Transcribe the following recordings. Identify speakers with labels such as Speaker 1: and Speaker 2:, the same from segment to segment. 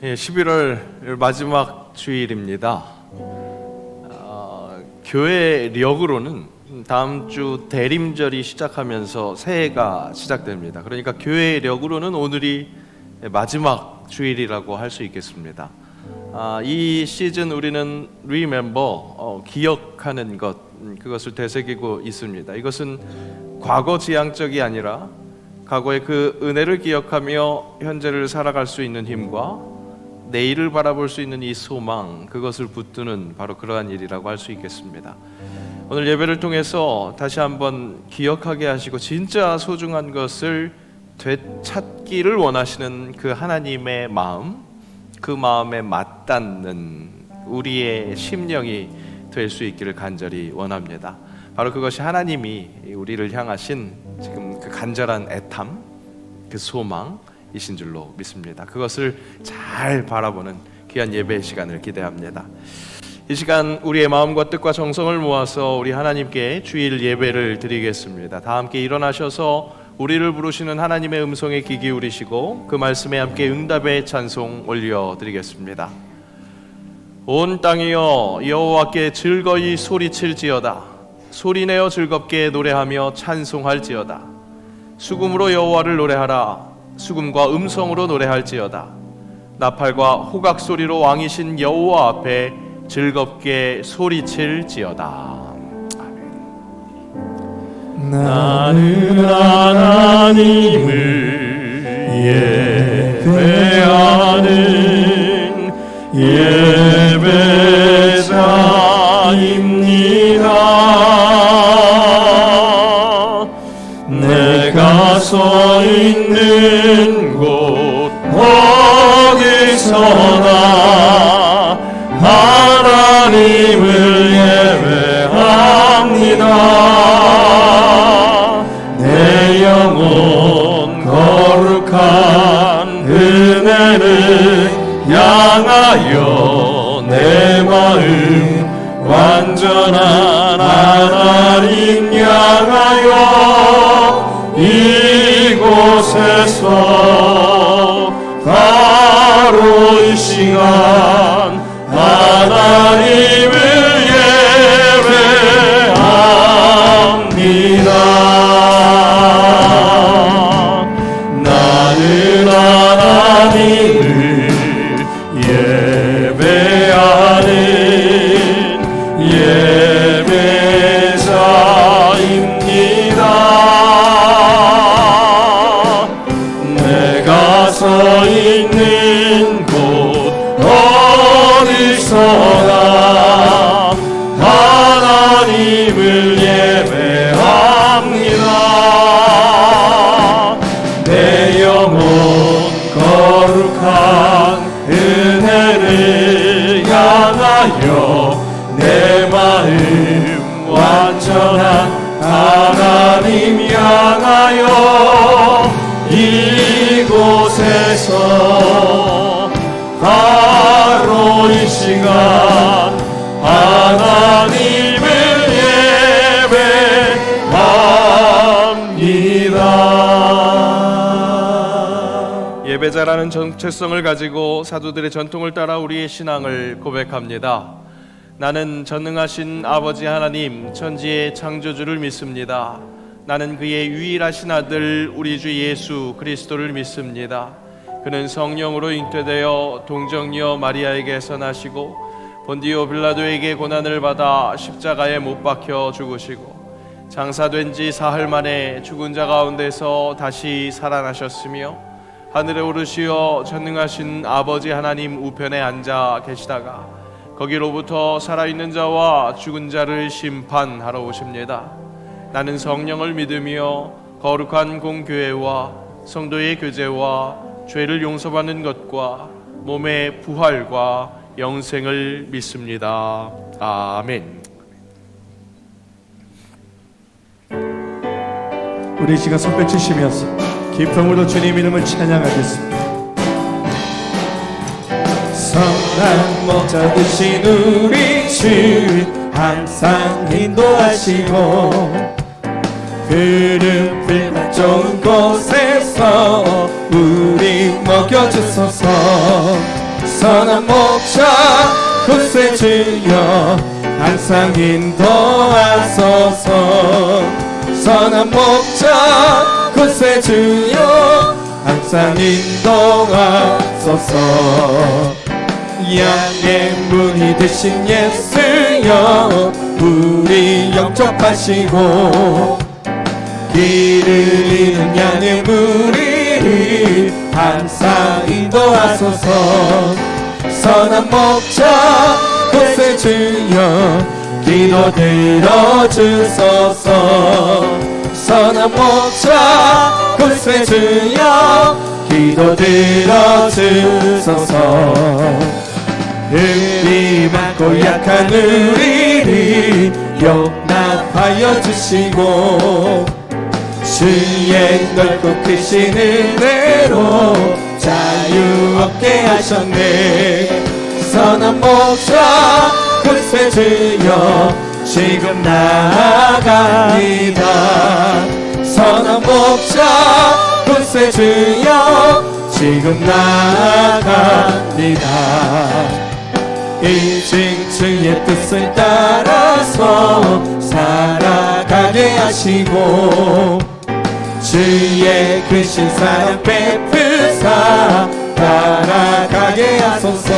Speaker 1: 11월 마지막 주일입니다. 교회력으로는 다음 주 대림절이 시작하면서 새해가 시작됩니다. 그러니까 교회력으로는 오늘이 마지막 주일이라고 할 수 있겠습니다. 이 시즌 우리는 remember, 기억하는 것, 그것을 되새기고 있습니다. 이것은 과거 지향적이 아니라 과거의 그 은혜를 기억하며 현재를 살아갈 수 있는 힘과 내일을 바라볼 수 있는 이 소망, 그것을 붙드는 바로 그러한 일이라고 할 수 있겠습니다. 오늘 예배를 통해서 다시 한번 기억하게 하시고 진짜 소중한 것을 되찾기를 원하시는 그 하나님의 마음, 그 마음에 맞닿는 우리의 심령이 될 수 있기를 간절히 원합니다. 바로 그것이 하나님이 우리를 향하신 지금 그 간절한 애탐, 그 소망이신 줄로 믿습니다. 그것을 잘 바라보는 귀한 예배의 시간을 기대합니다. 이 시간 우리의 마음과 뜻과 정성을 모아서 우리 하나님께 주일 예배를 드리겠습니다. 다 함께 일어나셔서 우리를 부르시는 하나님의 음성에 귀 기울이시고 그 말씀에 함께 응답의 찬송 올려드리겠습니다. 온 땅이여 여호와께 즐거이 소리칠지어다. 소리내어 즐겁게 노래하며 찬송할지어다. 수금으로 여호와를 노래하라. 수금과 음성으로 노래할지어다. 나팔과 호각 소리로 왕이신 여호와 앞에 즐겁게 소리칠지어다. 아멘. 나는 하나님을 예배하는 예배자입니다. 내가 서 있는 곳 어디서나 하나님을 예배합니다. 내 영혼 거룩한 은혜를 향하여 내 마음 완전한 하나님 향하여 이곳에서 바로 이 시간 하나님을 예배합니다. 나는 하나님을 예배하는 예배자입니다. 내가 서 있는 곳 어디서나 하나님을 예배합니다. 내 영혼 거룩한 은혜를 향하여 내 마음 완전한 하나님 향하여 이곳에서 바로 이 시간 하나님을 예배합니다. 예배자라는 정체성을 가지고 사도들의 전통을 따라 우리의 신앙을 고백합니다. 나는 전능하신 아버지 하나님 천지의 창조주를 믿습니다. 나는 그의 유일하신 아들 우리 주 예수 그리스도를 믿습니다. 그는 성령으로 잉태되어 동정녀 마리아에게서 나시고 본디오 빌라도에게 고난을 받아 십자가에 못 박혀 죽으시고 장사된 지 사흘 만에 죽은 자 가운데서 다시 살아나셨으며 하늘에 오르시어 전능하신 아버지 하나님 우편에 앉아 계시다가 거기로부터 살아있는 자와 죽은 자를 심판하러 오십니다. 나는 성령을 믿으며 거룩한 공교회와 성도의 교제와 죄를 용서받는 것과 몸의 부활과 영생을 믿습니다. 아멘.
Speaker 2: 우리 시간 손뼉 치시면서 기쁨으로 주님 이름을 찬양하겠습니다. 선한 목자 되신 우리 주 항상 인도하시고 그는 불만 좋은 곳에서 우리 먹여주소서. 선한 목자 곳에 주여 항상 인도하소서. 선한 목자 곳에 주여 항상 인도하소서. 양의 문이 되신 예수여 우리 영접하시고 길을 잃은 양의 무리 항상 인도하소서. 선한 목자 곳에 주여 기도 들어주소서. 선한 목자 곳에 주여 기도 들어주소서. 은리 많고 약한 우리를 용납하여 주시고 주의 넓고 크신 은혜로 자유 얻게 하셨네. 선한 목자 곳에 주여 지금 나아갑니다. 선한 목자 곳에 주여 지금 나아갑니다. 일증주의 뜻을 따라서 살아가게 하시고 주의 크신 사랑 베푸사 따라가게 하소서.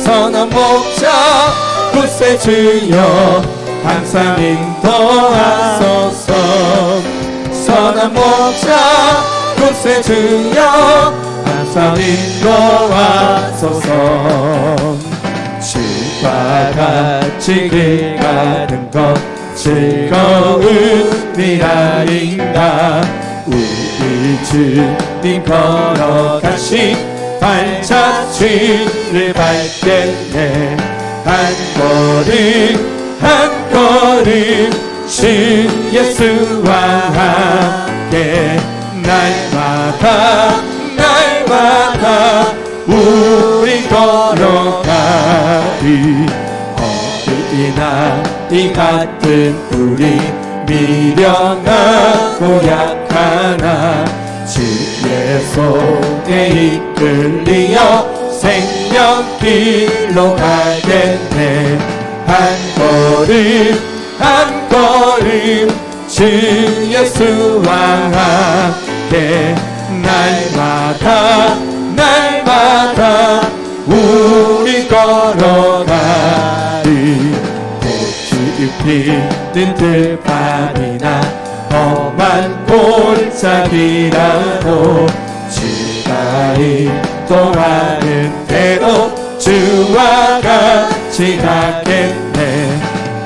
Speaker 2: 선한 목자 곳에 주여 항상 인도하소서. 선한 목자 곳에 주여 항상 인도하소서. 주와 같이 길 가는 것 즐거운 미라인가. 우리 주님 걸어가신 발자취를 밟겠네. 한 걸음 한 걸음 주 예수와 함께 날마다 날마다 우리 걸어가리. 어디나 이 같은 우리 미련하고 약하나 주의 손에 이끌리어 생명길로 가겠네. 한 걸음 한 걸음 주 예수와 함께 날마다 날마다 우리 걸어가리. 꽃이 피는 들판이나 험한 골짜기라도 주가 인도하는 대로 주와 같이 가겠네.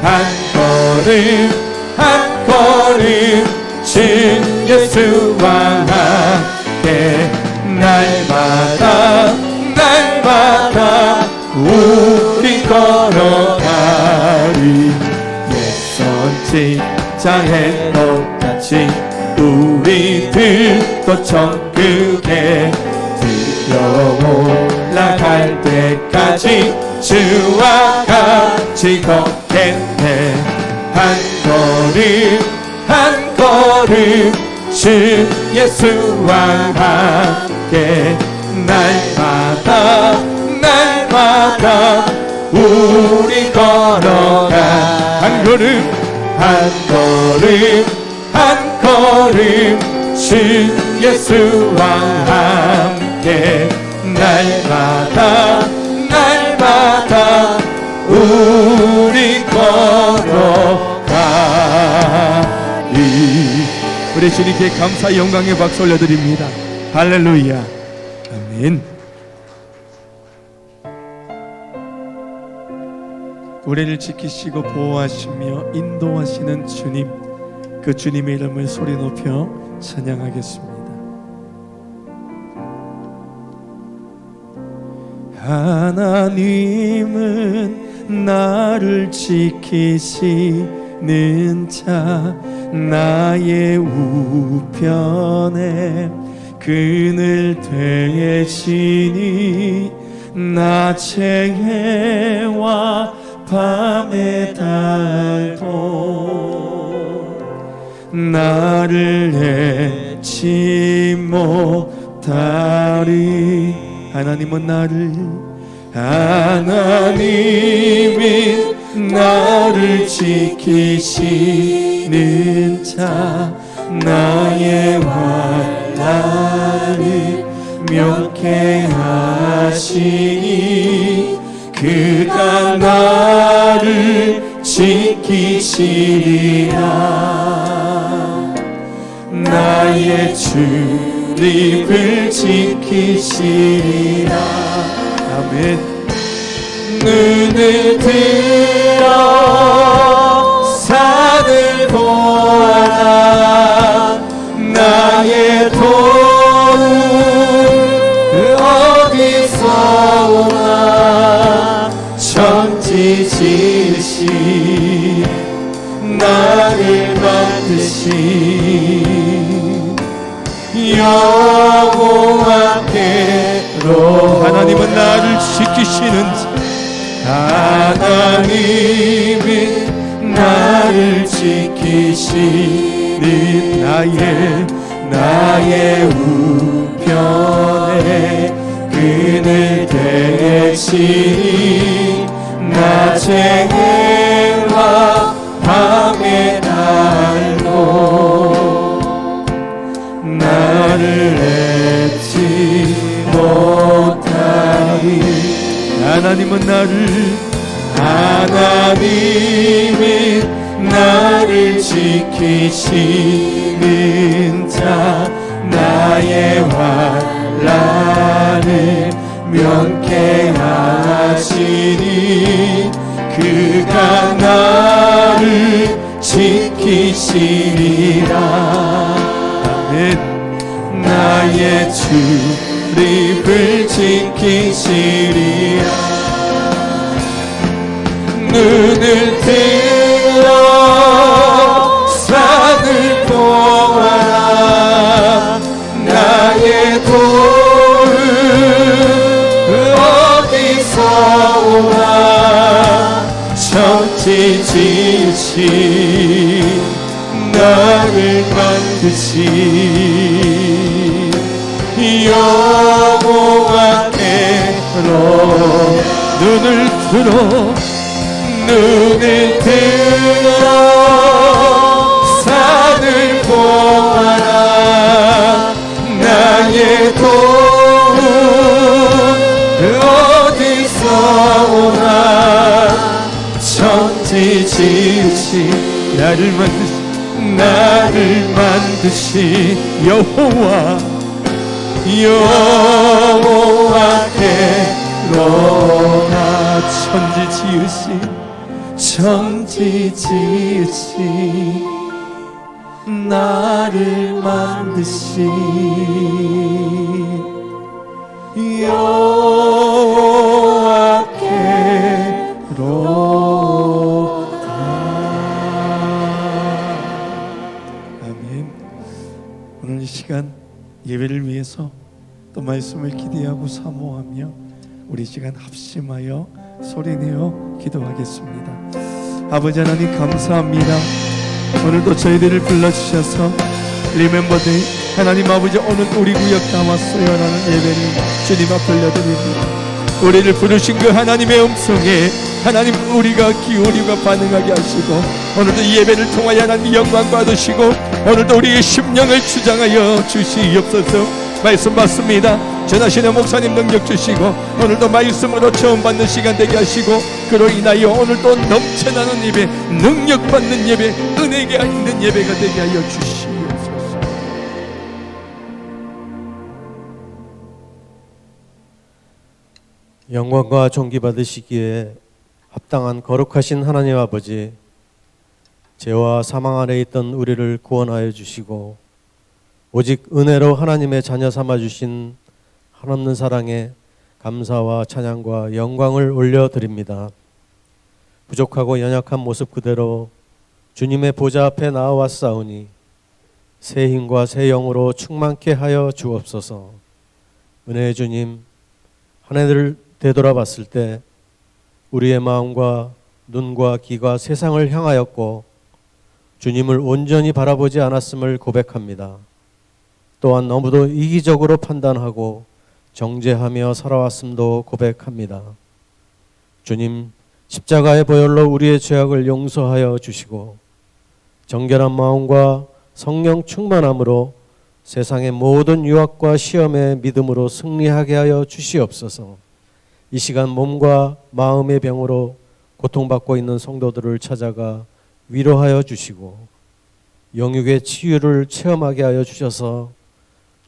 Speaker 2: 한 걸음 한 걸음 주 예수와 함께 날마다 날마다 우리 걸어가리. 옛선 직장에 똑같이 우리들도 천국에 들어 올라갈 때까지 주와 같이 걷겠네. 한 걸음 한 걸음 주 예수와 함께 날마다 날마다 우리 걸어가. 한 걸음 한 걸음 한 걸음 주 예수와 함께 날마다 날마다 우리 걸어가리. 우리 주님께 감사 영광의 박수 올려드립니다. 할렐루야. 아멘. 우리를 지키시고 보호하시며 인도하시는 주님, 그 주님의 이름을 소리 높여 찬양하겠습니다. 하나님은 나를 지키시는 자, 나의 우편에 그늘 되시니 낮에와 밤의 달도 나를 잊지 못하리. 하나님은 나를 지키시는 자, 나의 환난을 명쾌하시니 그가 나를 지키시리라. 나의 출입을 지키시리라. 아멘. 눈을 들어 산을 보아라. 나의 도움 어디서 오나. 천지 지으신 나를 만드신 여호와께로. 하나님은 나를 지키시는 자, 하나님은 나를 지키시는 나의 우편에 그늘 대시니 낮의 해와 밤의 달도 나를 잊지 못하리. 하나님은 나를 지키시는 자, 나의 환난을 명쾌하시니 그가 나를 지키시리라. 아멘. 나의 출입을 지키시리라. 눈을 들어 산을 보아라. 나의 도움 어디서 오나. 천지 지으신 나를 만드신 여호와께로. 눈을 들어 산을 보아라. 나의 도움 어디서 오나. 천지 지으신 나를 만드신 여호와께로다. 천지 지으신 나를 만드신 여호와께로다. 아멘. 오늘 이 시간 예배를 위해서 또 말씀을 기대하고 사모하며 우리 시간 합심하여 소리내어 기도하겠습니다. 아버지 하나님 감사합니다. 오늘도 저희들을 불러주셔서 Remember Day, 하나님 아버지 오늘 우리 구역 담았어요 라는 예배를 주님 앞에 올려드립니다. 우리를 부르신 그 하나님의 음성에 하나님 우리가 기울이고 반응하게 하시고 오늘도 이 예배를 통하여 하나님 영광 받으시고 오늘도 우리의 심령을 주장하여 주시옵소서. 말씀 받습니다. 전하시는 목사님 능력 주시고 오늘도 말씀으로 처음 받는 시간 되게 하시고 그로 인하여 오늘도 넘쳐나는 예배, 능력 받는 예배, 은혜가 있는 예배가 되게 하여 주시옵소서.
Speaker 3: 영광과 존귀 받으시기에 합당한 거룩하신 하나님 아버지, 죄와 사망 아래 있던 우리를 구원하여 주시고 오직 은혜로 하나님의 자녀 삼아 주신 한없는 사랑에 감사와 찬양과 영광을 올려드립니다. 부족하고 연약한 모습 그대로 주님의 보좌 앞에 나아왔사오니 새 힘과 새 영으로 충만케 하여 주옵소서. 은혜의 주님, 한 해를 되돌아봤을 때 우리의 마음과 눈과 귀가 세상을 향하였고 주님을 온전히 바라보지 않았음을 고백합니다. 또한 너무도 이기적으로 판단하고 정죄하며 살아왔음도 고백합니다. 주님, 십자가의 보혈로 우리의 죄악을 용서하여 주시고 정결한 마음과 성령 충만함으로 세상의 모든 유혹과 시험에 믿음으로 승리하게 하여 주시옵소서. 이 시간 몸과 마음의 병으로 고통받고 있는 성도들을 찾아가 위로하여 주시고 영육의 치유를 체험하게 하여 주셔서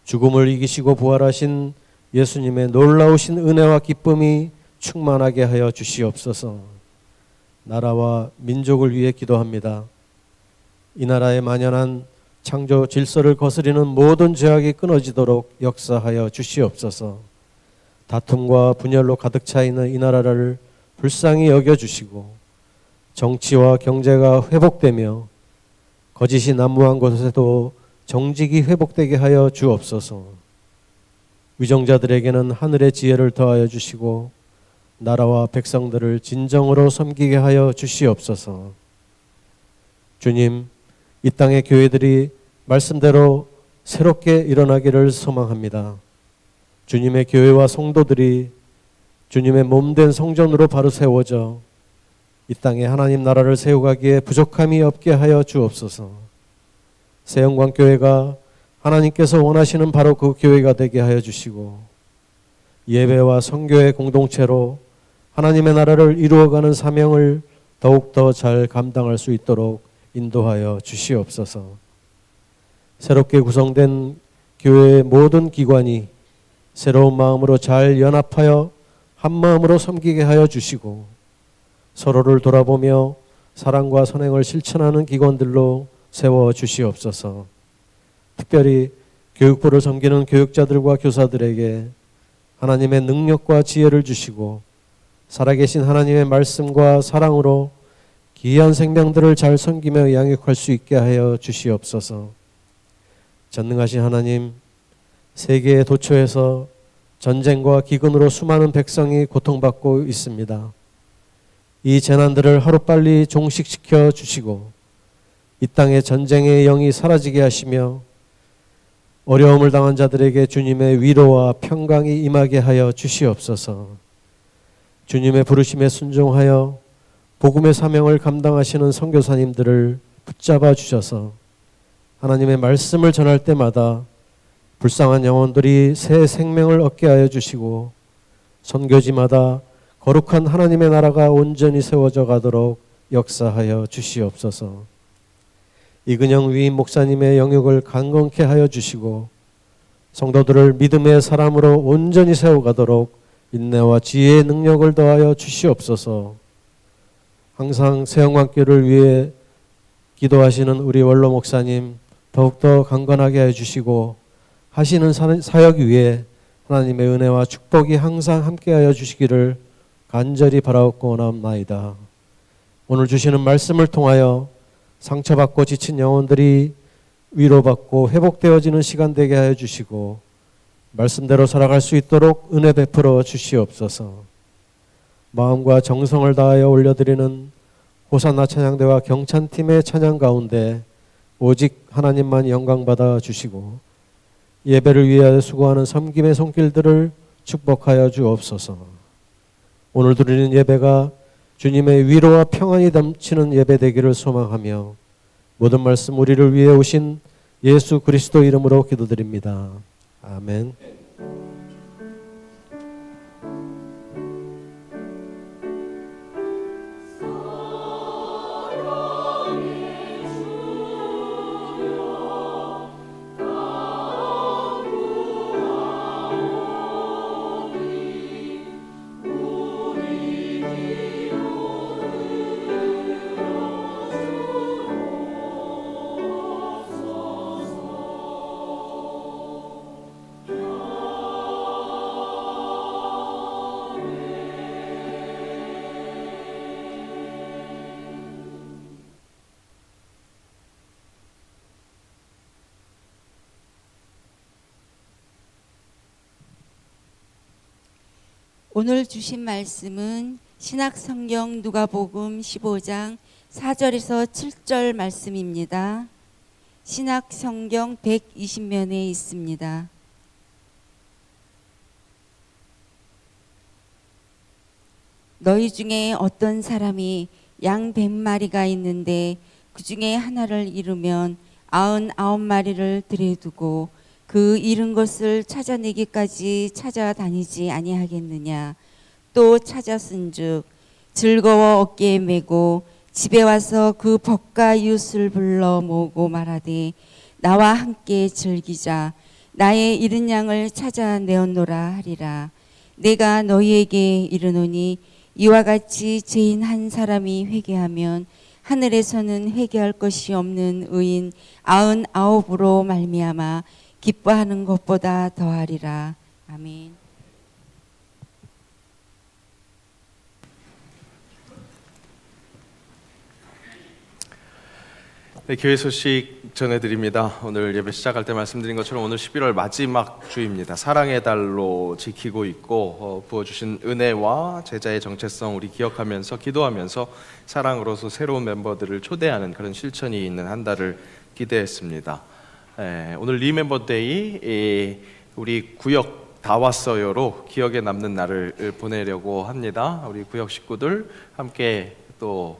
Speaker 3: 죽음을 이기시고 부활하신 예수님의 놀라우신 은혜와 기쁨이 충만하게 하여 주시옵소서. 나라와 민족을 위해 기도합니다. 이 나라에 만연한 창조 질서를 거스리는 모든 죄악이 끊어지도록 역사하여 주시옵소서. 다툼과 분열로 가득 차 있는 이 나라를 불쌍히 여겨주시고 정치와 경제가 회복되며 거짓이 난무한 곳에도 정직이 회복되게 하여 주옵소서. 위정자들에게는 하늘의 지혜를 더하여 주시고 나라와 백성들을 진정으로 섬기게 하여 주시옵소서. 주님, 이 땅의 교회들이 말씀대로 새롭게 일어나기를 소망합니다. 주님의 교회와 성도들이 주님의 몸된 성전으로 바로 세워져 이 땅에 하나님 나라를 세워가기에 부족함이 없게 하여 주옵소서. 새영광교회가 하나님께서 원하시는 바로 그 교회가 되게 하여 주시고 예배와 선교의 공동체로 하나님의 나라를 이루어가는 사명을 더욱더 잘 감당할 수 있도록 인도하여 주시옵소서. 새롭게 구성된 교회의 모든 기관이 새로운 마음으로 잘 연합하여 한 마음으로 섬기게 하여 주시고 서로를 돌아보며 사랑과 선행을 실천하는 기관들로 세워 주시옵소서. 특별히 교육부를 섬기는 교육자들과 교사들에게 하나님의 능력과 지혜를 주시고 살아계신 하나님의 말씀과 사랑으로 귀한 생명들을 잘 섬기며 양육할 수 있게 하여 주시옵소서. 전능하신 하나님, 세계의 도처에서 전쟁과 기근으로 수많은 백성이 고통받고 있습니다. 이 재난들을 하루빨리 종식시켜 주시고 이 땅의 전쟁의 영이 사라지게 하시며 어려움을 당한 자들에게 주님의 위로와 평강이 임하게 하여 주시옵소서. 주님의 부르심에 순종하여 복음의 사명을 감당하시는 선교사님들을 붙잡아 주셔서 하나님의 말씀을 전할 때마다 불쌍한 영혼들이 새 생명을 얻게 하여 주시고 선교지마다 거룩한 하나님의 나라가 온전히 세워져 가도록 역사하여 주시옵소서. 이근영 위임 목사님의 영역을 강건케 하여 주시고 성도들을 믿음의 사람으로 온전히 세워가도록 인내와 지혜의 능력을 더하여 주시옵소서. 항상 새영광교를 위해 기도하시는 우리 원로 목사님 더욱더 강건하게 해주시고 하시는 사역 위에 하나님의 은혜와 축복이 항상 함께하여 주시기를 간절히 바라옵고 원하옵나이다. 오늘 주시는 말씀을 통하여 상처받고 지친 영혼들이 위로받고 회복되어지는 시간 되게 하여 주시고 말씀대로 살아갈 수 있도록 은혜 베풀어 주시옵소서. 마음과 정성을 다하여 올려드리는 호산나 찬양대와 경찬팀의 찬양 가운데 오직 하나님만 영광받아 주시고 예배를 위하여 수고하는 섬김의 손길들을 축복하여 주옵소서. 오늘 드리는 예배가 주님의 위로와 평안이 넘치는 예배 되기를 소망하며 모든 말씀 우리를 위해 오신 예수 그리스도 이름으로 기도드립니다. 아멘.
Speaker 4: 오늘 주신 말씀은 신약성경 누가복음 15장 4절에서 7절 말씀입니다. 신약성경 120면에 있습니다. 너희 중에 어떤 사람이 양 100마리가 있는데 그 중에 하나를 잃으면 99마리를 들여두고 그 잃은 것을 찾아내기까지 찾아다니지 아니하겠느냐. 또 찾았은즉 즐거워 어깨에 메고 집에 와서 그 벗과 이웃을 불러 모으고 말하되 나와 함께 즐기자. 나의 잃은 양을 찾아내었노라 하리라. 내가 너희에게 이르노니 이와 같이 죄인 한 사람이 회개하면 하늘에서는 회개할 것이 없는 의인 99으로 말미암아 기뻐하는 것보다 더하리라. 아멘.
Speaker 1: 네, 교회 소식 전해드립니다. 오늘 예배 시작할 때 말씀드린 것처럼 오늘 11월 마지막 주입니다. 사랑의 달로 지키고 있고 부어주신 은혜와 제자의 정체성 우리 기억하면서 기도하면서 사랑으로서 새로운 멤버들을 초대하는 그런 실천이 있는 한 달을 기대했습니다. 오늘 리멤버데이 우리 구역 다 왔어요로 기억에 남는 날을 보내려고 합니다. 우리 구역 식구들 함께 또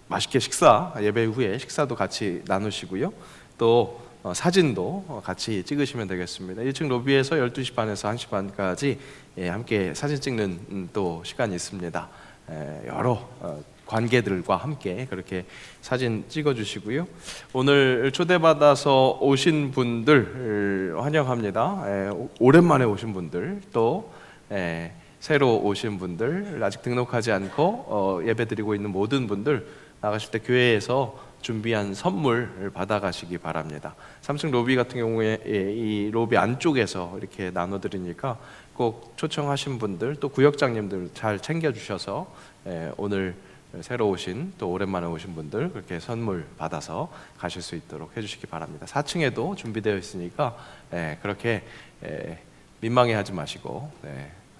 Speaker 1: 맛있게 예배 후에 식사도 같이 나누시고요. 또 사진도 같이 찍으시면 되겠습니다. 1층 로비에서 12시 반에서 1시 반까지 함께 사진 찍는 또 시간이 있습니다. 여러 관계들과 함께 그렇게 사진 찍어주시고요. 오늘 초대받아서 오신 분들 환영합니다. 오랜만에 오신 분들 또 새로 오신 분들 아직 등록하지 않고 예배드리고 있는 모든 분들 나가실 때 교회에서 준비한 선물 받아가시기 바랍니다. 3층 로비 같은 경우에 이 로비 안쪽에서 이렇게 나눠드리니까 꼭 초청하신 분들 또 구역장님들 잘 챙겨주셔서 오늘 새로 오신 또 오랜만에 오신 분들 그렇게 선물 받아서 가실 수 있도록 해주시기 바랍니다. 4층에도 준비되어 있으니까 그렇게 민망해하지 마시고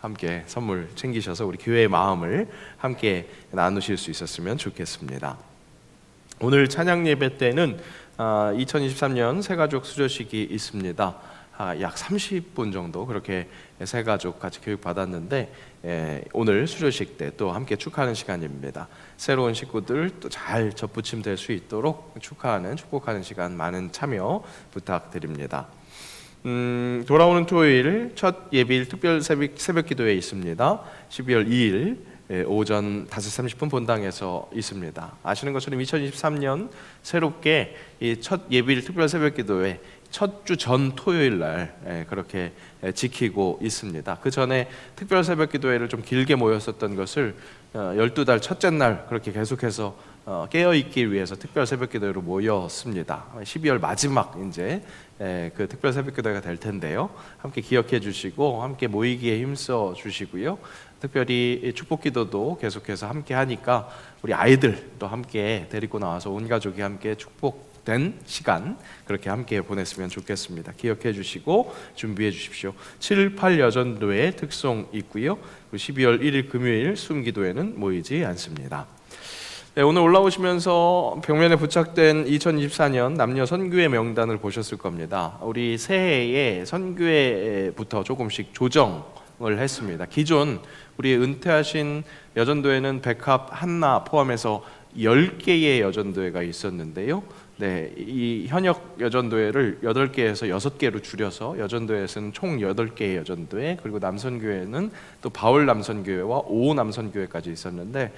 Speaker 1: 함께 선물 챙기셔서 우리 교회의 마음을 함께 나누실 수 있었으면 좋겠습니다. 오늘 찬양 예배 때는 2023년 새가족 수료식이 있습니다. 약 30분 정도 그렇게 새가족 같이 교육 받았는데 오늘 수료식 때 또 함께 축하하는 시간입니다. 새로운 식구들 또 잘 접붙임 될 수 있도록 축복하는 시간 많은 참여 부탁드립니다. 돌아오는 토요일 첫 예비일 특별 새벽 기도회 있습니다. 12월 2일 오전 5시 30분 본당에서 있습니다. 아시는 것처럼 2023년 새롭게 이 첫 예비일 특별 새벽 기도회 첫 주 전 토요일 날 그렇게 지키고 있습니다. 그 전에 특별 새벽 기도회를 좀 길게 모였었던 것을 12달 첫째 날 그렇게 계속해서 깨어있기 위해서 특별 새벽 기도회로 모였습니다. 12월 마지막 이제 그 특별 새벽 기도회가 될 텐데요. 함께 기억해 주시고 함께 모이기에 힘써 주시고요. 특별히 축복 기도도 계속해서 함께 하니까 우리 아이들도 함께 데리고 나와서 온 가족이 함께 축복된 시간 그렇게 함께 보냈으면 좋겠습니다. 기억해 주시고 준비해 주십시오. 7, 8 여전도회 특송 있고요. 12월 1일 금요일 숨기도회는 모이지 않습니다. 오늘 올라오시면서 벽면에 부착된 2024년 남녀 선교회 명단을 보셨을 겁니다. 우리 새해에 선교회부터 조금씩 조정을 했습니다. 기존 우리 은퇴하신 여전도회는 백합, 한나 포함해서 10개의 여전도회가 있었는데요. 이 현역 여전도회를 8개에서 6개로 줄여서 여전도회에서는 총 8개의 여전도회 그리고 남선교회는 또 바울 남선교회와 오 남선교회까지 있었는데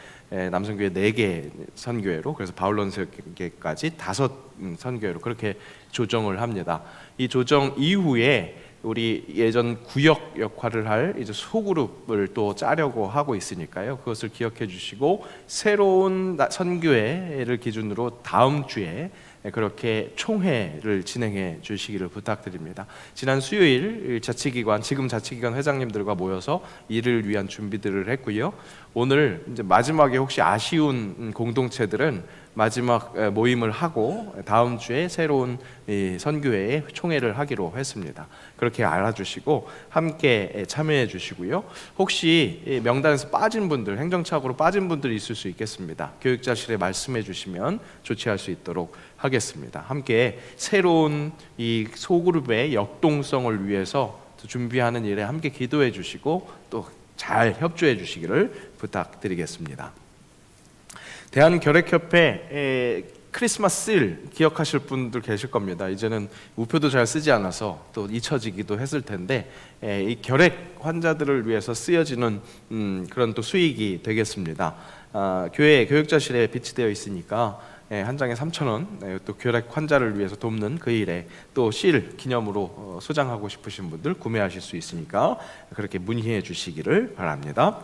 Speaker 1: 남선교회 4개 선교회로 그래서 바울 남선교회까지 5 선교회로 그렇게 조정을 합니다. 이 조정 이후에 우리 예전 구역 역할을 할 이제 소그룹을 또 짜려고 하고 있으니까요. 그것을 기억해 주시고 새로운 선교회를 기준으로 다음 주에 그렇게 총회를 진행해 주시기를 부탁드립니다. 지난 수요일 자치기관 지금 자치기관 회장님들과 모여서 이를 위한 준비들을 했고요. 오늘 이제 마지막에 혹시 아쉬운 공동체들은 마지막 모임을 하고 다음 주에 새로운 선교회의 총회를 하기로 했습니다. 그렇게 알아주시고 함께 참여해 주시고요. 혹시 명단에서 빠진 분들, 행정착오로 빠진 분들이 있을 수 있겠습니다. 교육자실에 말씀해 주시면 조치할 수 있도록 하겠습니다. 함께 새로운 이 소그룹의 역동성을 위해서 준비하는 일에 함께 기도해 주시고 또 잘 협조해 주시기를 부탁드리겠습니다. 대한결핵협회 크리스마스일 기억하실 분들 계실 겁니다. 이제는 우표도 잘 쓰지 않아서 또 잊혀지기도 했을 텐데 이 결핵 환자들을 위해서 쓰여지는 그런 또 수익이 되겠습니다. 교회 교육자실에 비치되어 있으니까 한 장에 3,000원, 또 결핵 환자를 위해서 돕는 그 일에 또 실 기념으로 소장하고 싶으신 분들 구매하실 수 있으니까 그렇게 문의해 주시기를 바랍니다.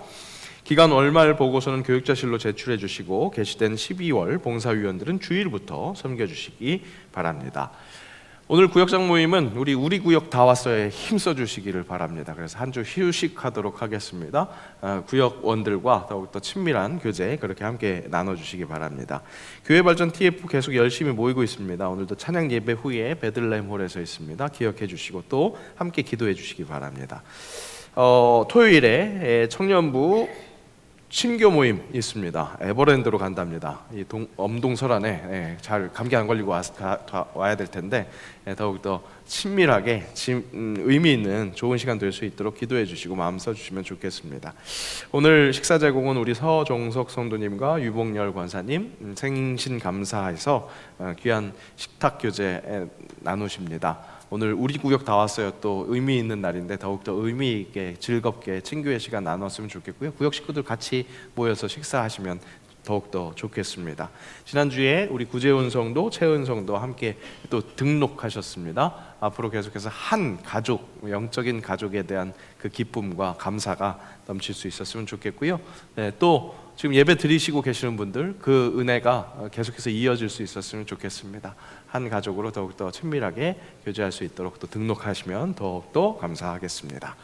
Speaker 1: 기간 월말 보고서는 교육자실로 제출해 주시고 게시된 12월 봉사위원들은 주일부터 섬겨주시기 바랍니다. 오늘 구역장 모임은 우리 구역 다 왔어에 힘써 주시기를 바랍니다. 그래서 한 주 휴식하도록 하겠습니다. 구역원들과 더욱더 친밀한 교제 그렇게 함께 나눠주시기 바랍니다. 교회발전 TF 계속 열심히 모이고 있습니다. 오늘도 찬양 예배 후에 베들레헴 홀에서 있습니다. 기억해 주시고 또 함께 기도해 주시기 바랍니다. 토요일에 청년부 친교 모임 있습니다. 에버랜드로 간답니다. 이 엄동설안에 잘 감기 안 걸리고 와야 될 텐데 더욱더 친밀하게 의미 있는 좋은 시간 될 수 있도록 기도해 주시고 마음 써주시면 좋겠습니다. 오늘 식사 제공은 우리 서종석 성도님과 유복열 권사님 생신 감사해서 귀한 식탁 교제 나누십니다. 오늘 우리 구역 다 왔어요. 또 의미 있는 날인데 더욱더 의미 있게 즐겁게 친교의 시간 나눴으면 좋겠고요. 구역 식구들 같이 모여서 식사하시면 더욱더 좋겠습니다. 지난주에 우리 구재훈 성도, 최은 성도 함께 또 등록하셨습니다. 앞으로 계속해서 한 가족, 영적인 가족에 대한 그 기쁨과 감사가 넘칠 수 있었으면 좋겠고요. 또 지금 예배 드리시고 계시는 분들 그 은혜가 계속해서 이어질 수 있었으면 좋겠습니다. 한 가족으로 더욱더 친밀하게 교제할 수 있도록 또 등록하시면 더욱더 감사하겠습니다.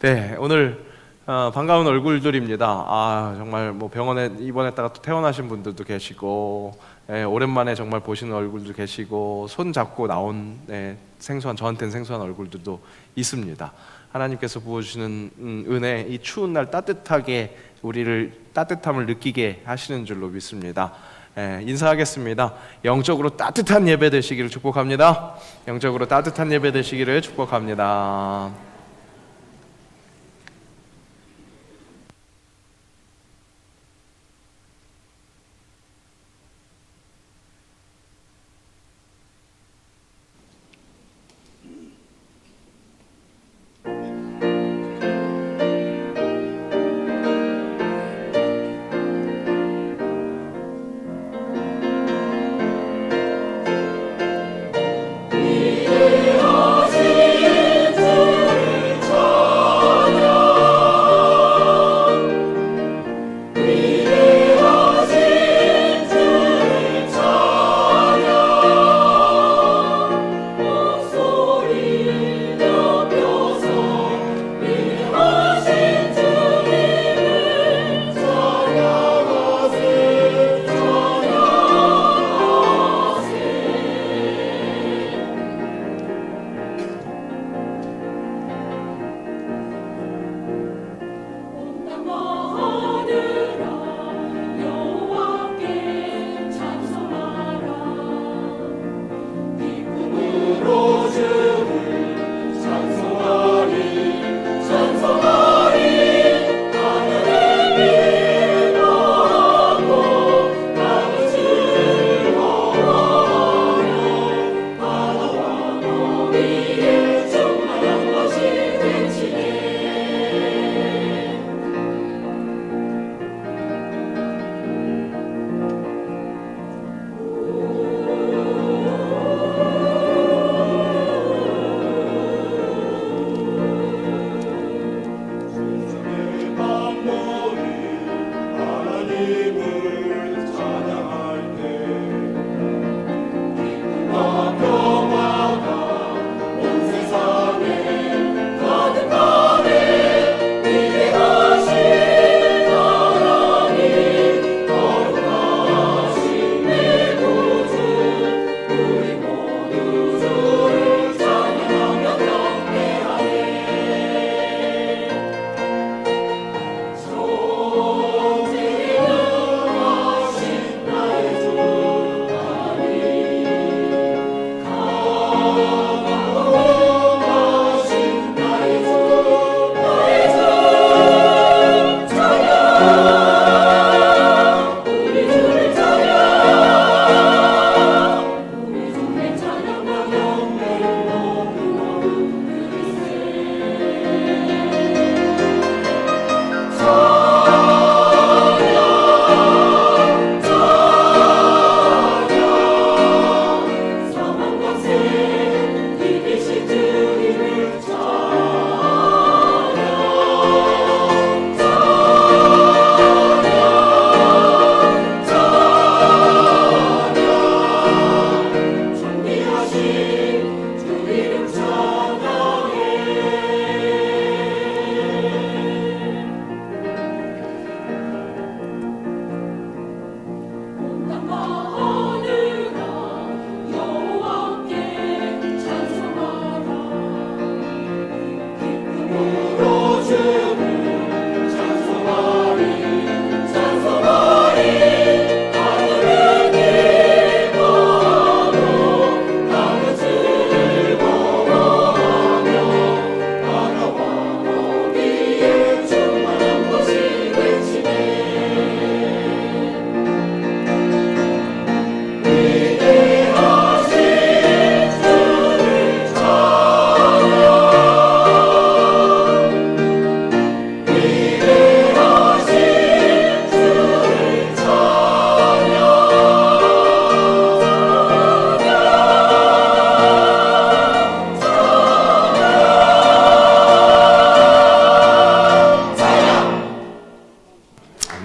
Speaker 1: 네, 오늘 반가운 얼굴들입니다. 정말 뭐 병원에 입원했다가 또 퇴원하신 분들도 계시고 오랜만에 정말 보시는 얼굴도 계시고 손 잡고 나온 생소한 저한테는 생소한 얼굴들도 있습니다. 하나님께서 부어주시는 은혜, 이 추운 날 따뜻하게 우리를 따뜻함을 느끼게 하시는 줄로 믿습니다. 인사하겠습니다. 영적으로 따뜻한 예배 되시기를 축복합니다. 영적으로 따뜻한 예배 되시기를 축복합니다.
Speaker 5: 이루어진 줄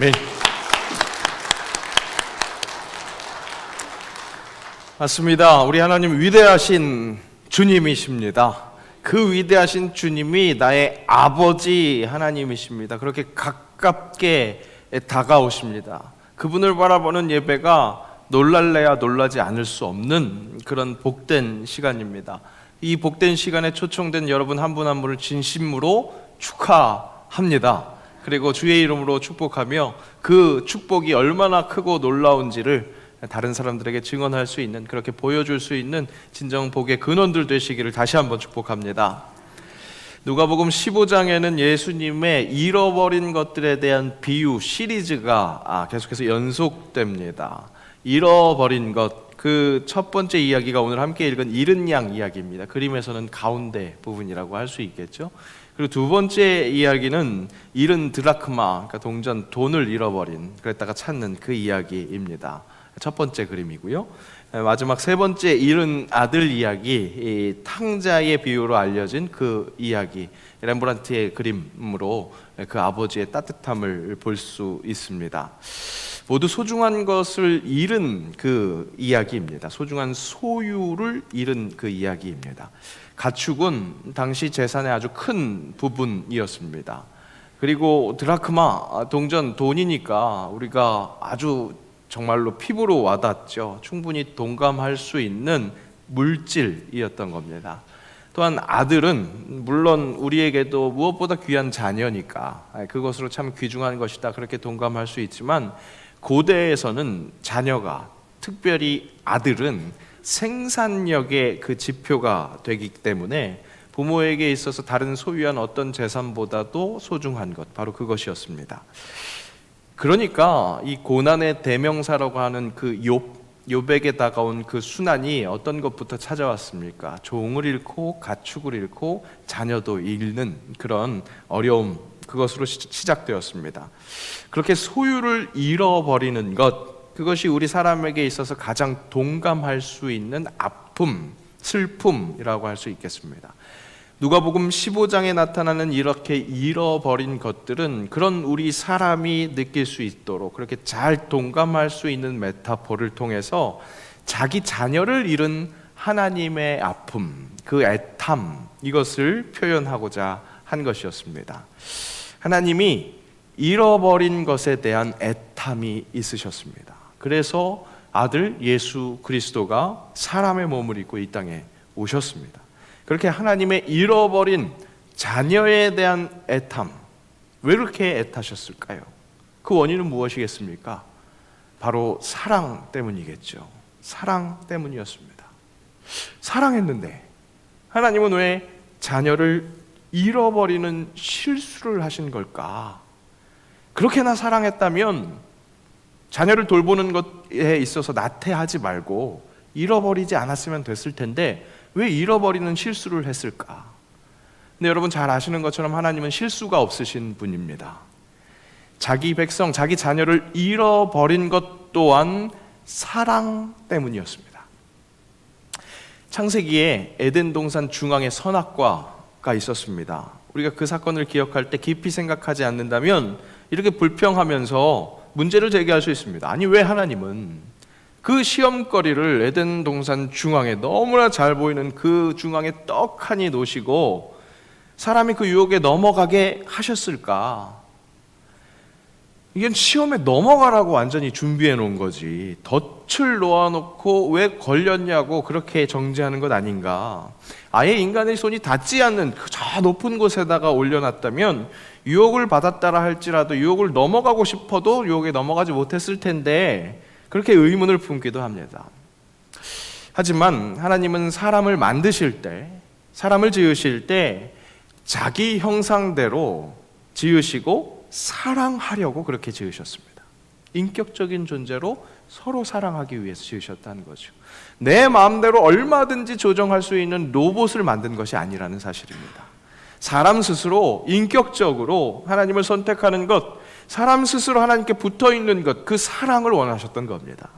Speaker 1: 아멘. 맞습니다. 우리 하나님 위대하신 주님이십니다. 그 위대하신 주님이 나의 아버지 하나님이십니다. 그렇게 가깝게 다가오십니다. 그분을 바라보는 예배가 놀랄래야 놀라지 않을 수 없는 그런 복된 시간입니다. 이 복된 시간에 초청된 여러분 한 분 한 분을 진심으로 축하합니다. 그리고 주의 이름으로 축복하며 그 축복이 얼마나 크고 놀라운지를 다른 사람들에게 증언할 수 있는, 그렇게 보여줄 수 있는 진정 복의 근원들 되시기를 다시 한번 축복합니다. 누가복음 15장에는 예수님의 잃어버린 것들에 대한 비유 시리즈가 계속해서 연속됩니다. 잃어버린 것, 그 첫 번째 이야기가 오늘 함께 읽은 잃은 양 이야기입니다. 그림에서는 가운데 부분이라고 할 수 있겠죠. 그리고 두 번째 이야기는 잃은 드라크마, 그러니까 동전 돈을 잃어버린, 그랬다가 찾는 그 이야기입니다. 첫 번째 그림이고요. 마지막 세 번째 잃은 아들 이야기, 이 탕자의 비유로 알려진 그 이야기, 렘브란트의 그림으로 그 아버지의 따뜻함을 볼 수 있습니다. 모두 소중한 것을 잃은 그 이야기입니다. 소중한 소유를 잃은 그 이야기입니다. 가축은 당시 재산의 아주 큰 부분이었습니다. 그리고 드라크마, 동전, 돈이니까 우리가 아주 정말로 피부로 와닿죠. 충분히 동감할 수 있는 물질이었던 겁니다. 또한 아들은 물론 우리에게도 무엇보다 귀한 자녀니까 그것으로 참 귀중한 것이다, 그렇게 동감할 수 있지만, 고대에서는 자녀가, 특별히 아들은 생산력의 그 지표가 되기 때문에 부모에게 있어서 다른 소유한 어떤 재산보다도 소중한 것, 바로 그것이었습니다. 그러니까 이 고난의 대명사라고 하는 그 욥에게 다가온 그 순환이 어떤 것부터 찾아왔습니까? 종을 잃고 가축을 잃고 자녀도 잃는 그런 어려움, 그것으로 시작되었습니다. 그렇게 소유를 잃어버리는 것, 그것이 우리 사람에게 있어서 가장 동감할 수 있는 아픔, 슬픔이라고 할 수 있겠습니다. 누가복음 15장에 나타나는 이렇게 잃어버린 것들은 그런 우리 사람이 느낄 수 있도록 그렇게 잘 동감할 수 있는 메타포를 통해서 자기 자녀를 잃은 하나님의 아픔, 그 애탐, 이것을 표현하고자 한 것이었습니다. 하나님이 잃어버린 것에 대한 애탐이 있으셨습니다. 그래서 아들 예수 그리스도가 사람의 몸을 입고 이 땅에 오셨습니다. 그렇게 하나님의 잃어버린 자녀에 대한 애탐, 왜 그렇게 애타셨을까요? 그 원인은 무엇이겠습니까? 바로 사랑 때문이겠죠. 사랑 때문이었습니다. 사랑했는데 하나님은 왜 자녀를 잃어버리는 실수를 하신 걸까? 그렇게나 사랑했다면 자녀를 돌보는 것에 있어서 나태하지 말고 잃어버리지 않았으면 됐을 텐데 왜 잃어버리는 실수를 했을까? 근데 여러분 잘 아시는 것처럼 하나님은 실수가 없으신 분입니다. 자기 백성, 자기 자녀를 잃어버린 것 또한 사랑 때문이었습니다. 창세기에 에덴 동산 중앙에 선악과가 있었습니다. 우리가 그 사건을 기억할 때 깊이 생각하지 않는다면 이렇게 불평하면서 문제를 제기할 수 있습니다. 아니, 왜 하나님은 그 시험거리를 에덴 동산 중앙에, 너무나 잘 보이는 그 중앙에 떡하니 놓으시고 사람이 그 유혹에 넘어가게 하셨을까? 이건 시험에 넘어가라고 완전히 준비해 놓은 거지. 덫을 놓아놓고 왜 걸렸냐고 그렇게 정죄하는 것 아닌가. 아예 인간의 손이 닿지 않는 그 저 높은 곳에다가 올려놨다면 유혹을 받았다라 할지라도 유혹을 넘어가고 싶어도 유혹에 넘어가지 못했을 텐데 그렇게 의문을 품기도 합니다. 하지만 하나님은 사람을 만드실 때, 사람을 지으실 때 자기 형상대로 지으시고 사랑하려고 그렇게 지으셨습니다. 인격적인 존재로 서로 사랑하기 위해서 지으셨다는 거죠. 내 마음대로 얼마든지 조정할 수 있는 로봇을 만든 것이 아니라는 사실입니다. 사람 스스로 인격적으로 하나님을 선택하는 것, 사람 스스로 하나님께 붙어있는 것, 그 사랑을 원하셨던 겁니다.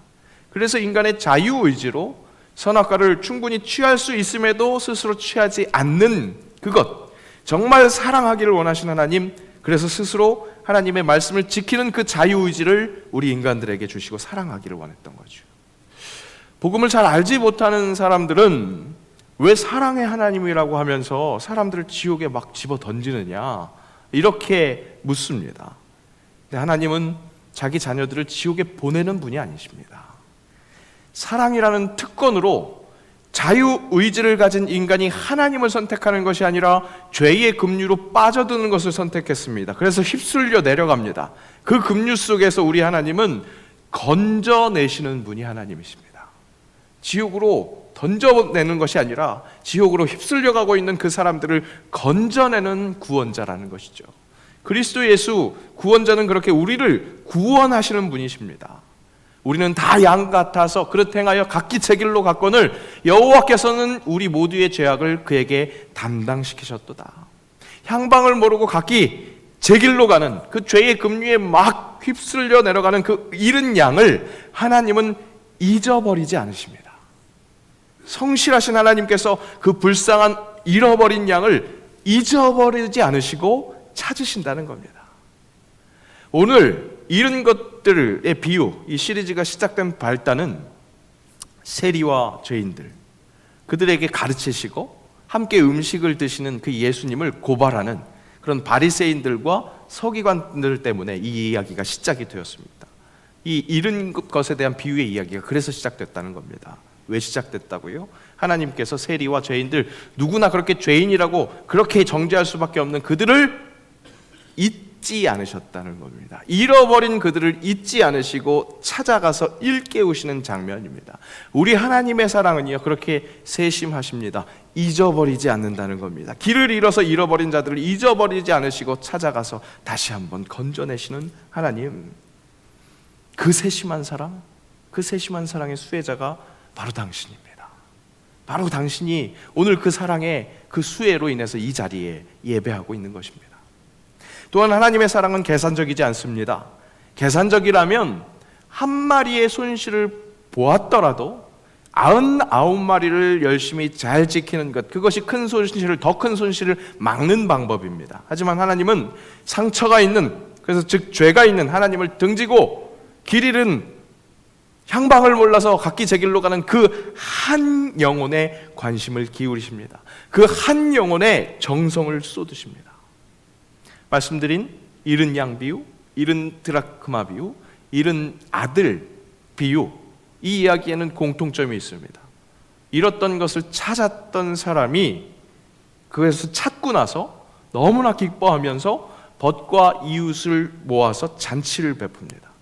Speaker 1: 그래서 인간의 자유의지로 선악과를 충분히 취할 수 있음에도 스스로 취하지 않는 그것, 정말 사랑하기를 원하신 하나님, 그래서 스스로 하나님의 말씀을 지키는 그 자유의지를 우리 인간들에게 주시고 사랑하기를 원했던 거죠. 복음을 잘 알지 못하는 사람들은 왜 사랑의 하나님이라고 하면서 사람들을 지옥에 막 집어 던지느냐 이렇게 묻습니다. 근데 하나님은 자기 자녀들을 지옥에 보내는 분이 아니십니다. 사랑이라는 특권으로 자유의지를 가진 인간이 하나님을 선택하는 것이 아니라 죄의 급류로 빠져드는 것을 선택했습니다. 그래서 휩쓸려 내려갑니다. 그 급류 속에서 우리 하나님은 건져내시는 분이 하나님이십니다. 지옥으로 던져내는 것이 아니라 지옥으로 휩쓸려가고 있는 그 사람들을 건져내는 구원자라는 것이죠. 그리스도 예수 구원자는 그렇게 우리를 구원하시는 분이십니다. 우리는 다 양 같아서 그릇 행하여 각기 제 길로 갔거늘 여호와께서는 우리 모두의 죄악을 그에게 담당시키셨도다. 향방을 모르고 각기 제 길로 가는 그 죄의 급류에 막 휩쓸려 내려가는 그 잃은 양을 하나님은 잊어버리지 않으십니다. 성실하신 하나님께서 그 불쌍한 잃어버린 양을 잊어버리지 않으시고 찾으신다는 겁니다. 오늘 잃은 것들의 비유, 이 시리즈가 시작된 발단은 세리와 죄인들, 그들에게 가르치시고 함께 음식을 드시는 그 예수님을 고발하는 그런 바리새인들과 서기관들 때문에 이 이야기가 시작이 되었습니다. 이 잃은 것에 대한 비유의 이야기가 그래서 시작됐다는 겁니다. 왜 시작됐다고요? 하나님께서 세리와 죄인들, 누구나 그렇게 죄인이라고 그렇게 정죄할 수밖에 없는 그들을 잊지 않으셨다는 겁니다. 잃어버린 그들을 잊지 않으시고 찾아가서 일깨우시는 장면입니다. 우리 하나님의 사랑은요 그렇게 세심하십니다. 잊어버리지 않는다는 겁니다. 길을 잃어서 잃어버린 자들을 잊어버리지 않으시고 찾아가서 다시 한번 건져내시는 하나님, 그 세심한 사랑, 그 세심한 사랑의 수혜자가 바로 당신입니다. 바로 당신이 오늘 그 사랑의 그 수혜로 인해서 이 자리에 예배하고 있는 것입니다. 또한 하나님의 사랑은 계산적이지 않습니다. 계산적이라면 한 마리의 손실을 보았더라도 99마리를 열심히 잘 지키는 것, 그것이 큰 손실을, 더 큰 손실을 막는 방법입니다. 하지만 하나님은 상처가 있는, 그래서 즉 죄가 있는 하나님을 등지고 길 잃은, 향방을 몰라서 각기 제 길로 가는 그 한 영혼에 관심을 기울이십니다. 그 한 영혼에 정성을 쏟으십니다. 말씀드린 잃은 양 비유, 잃은 드라크마 비유, 잃은 아들 비유, 이 이야기에는 공통점이 있습니다. 잃었던 것을 찾았던 사람이 그것을 찾고 나서 너무나 기뻐하면서 벗과 이웃을 모아서 잔치를 베풉니다.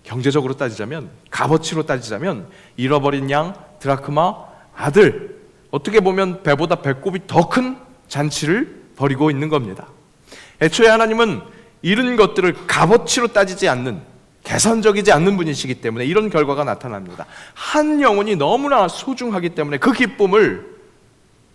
Speaker 1: 경제적으로 따지자면, 값어치로 따지자면 잃어버린 양, 드라크마, 아들, 어떻게 보면 배보다 배꼽이 더 큰 잔치를 벌이고 있는 겁니다. 애초에 하나님은 잃은 것들을 값어치로 따지지 않는, 계산적이지 않는 분이시기 때문에 이런 결과가 나타납니다. 한 영혼이 너무나 소중하기 때문에 그 기쁨을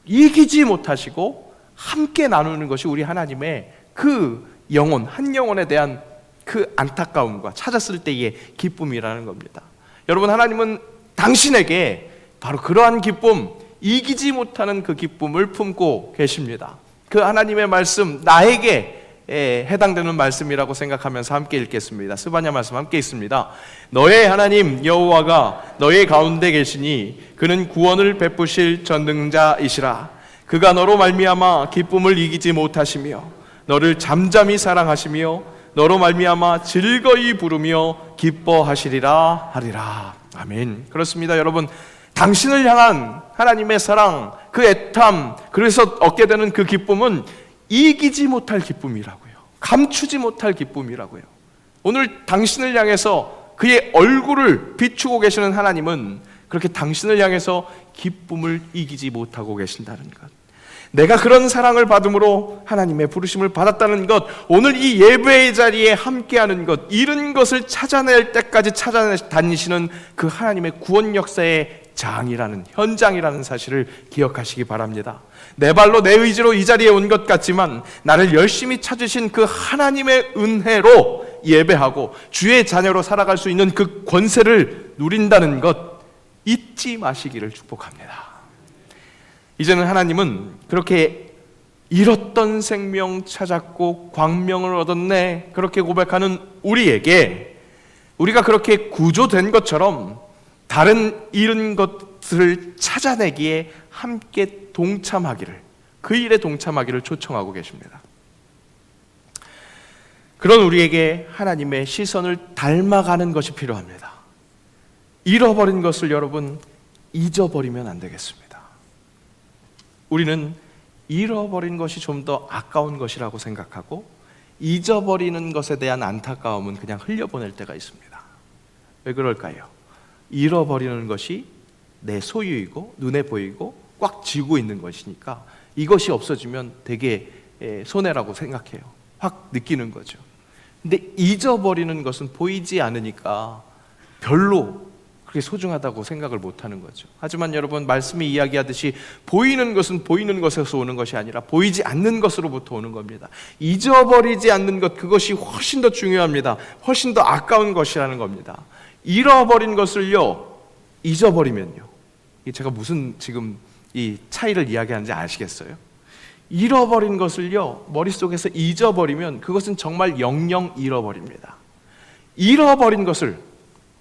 Speaker 1: 이기지 못하시고 함께 나누는 것이 우리 하나님의 그 영혼, 한 영혼에 대한 그 안타까움과 찾았을 때의 기쁨이라는 겁니다. 여러분, 하나님은 당신에게 바로 그러한 기쁨, 이기지 못하는 그 기쁨을 품고 계십니다. 그 하나님의 말씀, 나에게 해당되는 말씀이라고 생각하면서 함께 읽겠습니다. 스바냐 말씀 함께 읽습니다. 너의 하나님 여호와가 너의 가운데 계시니 그는 구원을 베푸실 전능자이시라. 그가 너로 말미암아 기쁨을 이기지 못하시며 너를 잠잠히 사랑하시며 너로 말미암아 즐거이 부르며 기뻐하시리라 하리라. 아멘. 그렇습니다, 여러분. 당신을 향한 하나님의 사랑, 그 애탐, 그래서 얻게 되는 그 기쁨은 이기지 못할 기쁨이라고요. 감추지 못할 기쁨이라고요. 오늘 당신을 향해서 그의 얼굴을 비추고 계시는 하나님은 그렇게 당신을 향해서 기쁨을 이기지 못하고 계신다는 것, 내가 그런 사랑을 받음으로 하나님의 부르심을 받았다는 것, 오늘 이 예배의 자리에 함께하는 것, 잃은 것을 찾아낼 때까지 찾아다니시는 그 하나님의 구원 역사의 장이라는, 현장이라는 사실을 기억하시기 바랍니다. 내 발로 내 의지로 이 자리에 온 것 같지만 나를 열심히 찾으신 그 하나님의 은혜로 예배하고 주의 자녀로 살아갈 수 있는 그 권세를 누린다는 것 잊지 마시기를 축복합니다. 이제는 하나님은 그렇게 잃었던 생명 찾았고 광명을 얻었네, 그렇게 고백하는 우리에게, 우리가 그렇게 구조된 것처럼 다른 잃은 것을 찾아내기에 함께 동참하기를, 그 일에 동참하기를 초청하고 계십니다. 그런 우리에게 하나님의 시선을 닮아가는 것이 필요합니다. 잃어버린 것을 여러분 잊어버리면 안 되겠습니다. 우리는 잃어버린 것이 좀 더 아까운 것이라고 생각하고 잊어버리는 것에 대한 안타까움은 그냥 흘려보낼 때가 있습니다. 왜 그럴까요? 잃어버리는 것이 내 소유이고 눈에 보이고 꽉 쥐고 있는 것이니까 이것이 없어지면 되게 손해라고 생각해요. 확 느끼는 거죠. 근데 잊어버리는 것은 보이지 않으니까 별로 그렇게 소중하다고 생각을 못하는 거죠. 하지만 여러분, 말씀이 이야기하듯이 보이는 것은 보이는 것에서 오는 것이 아니라 보이지 않는 것으로부터 오는 겁니다. 잊어버리지 않는 것, 그것이 훨씬 더 중요합니다. 훨씬 더 아까운 것이라는 겁니다. 잃어버린 것을요 잊어버리면요, 제가 무슨 지금 이 차이를 이야기하는지 아시겠어요? 잃어버린 것을요 머릿속에서 잊어버리면 그것은 정말 영영 잃어버립니다. 잃어버린 것을,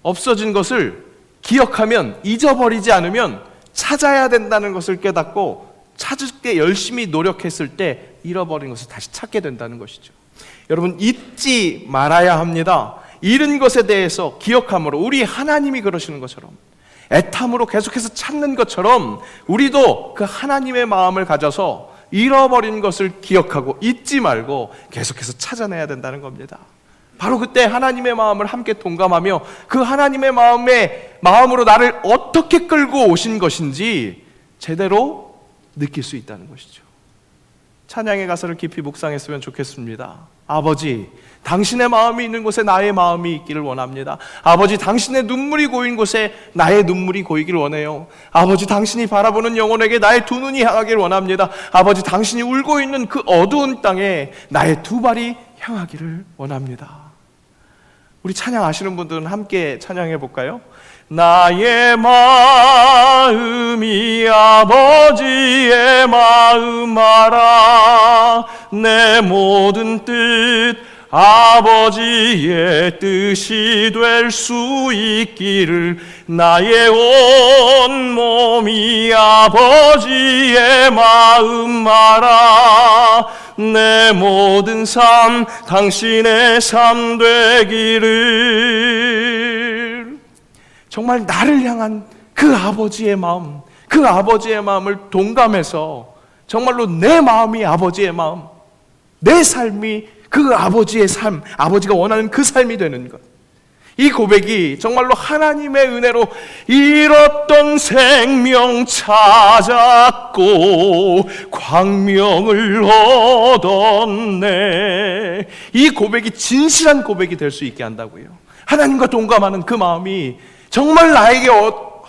Speaker 1: 없어진 것을 기억하면, 잊어버리지 않으면 찾아야 된다는 것을 깨닫고 찾을 때 열심히 노력했을 때 잃어버린 것을 다시 찾게 된다는 것이죠. 여러분, 잊지 말아야 합니다. 잃은 것에 대해서 기억함으로, 우리 하나님이 그러시는 것처럼 애탐으로 계속해서 찾는 것처럼 우리도 그 하나님의 마음을 가져서 잃어버린 것을 기억하고 잊지 말고 계속해서 찾아내야 된다는 겁니다. 바로 그때 하나님의 마음을 함께 동감하며 그 하나님의 마음으로 나를 어떻게 끌고 오신 것인지 제대로 느낄 수 있다는 것이죠. 찬양의 가사를 깊이 묵상했으면 좋겠습니다. 아버지, 당신의 마음이 있는 곳에 나의 마음이 있기를 원합니다. 아버지, 당신의 눈물이 고인 곳에 나의 눈물이 고이기를 원해요. 아버지, 당신이 바라보는 영혼에게 나의 두 눈이 향하기를 원합니다. 아버지, 당신이 울고 있는 그 어두운 땅에 나의 두 발이 향하기를 원합니다. 우리 찬양 아시는 분들은 함께 찬양해 볼까요? 나의 마음이 아버지의 마음 알아, 내 모든 뜻 아버지의 뜻이 될 수 있기를, 나의 온 몸이 아버지의 마음 알아, 내 모든 삶 당신의 삶 되기를. 정말 나를 향한 그 아버지의 마음, 그 아버지의 마음을 동감해서 정말로 내 마음이 아버지의 마음, 내 삶이 그 아버지의 삶, 아버지가 원하는 그 삶이 되는 것, 이 고백이 정말로 하나님의 은혜로 잃었던 생명 찾았고 광명을 얻었네, 이 고백이 진실한 고백이 될 수 있게 한다고요. 하나님과 동감하는 그 마음이 정말 나에게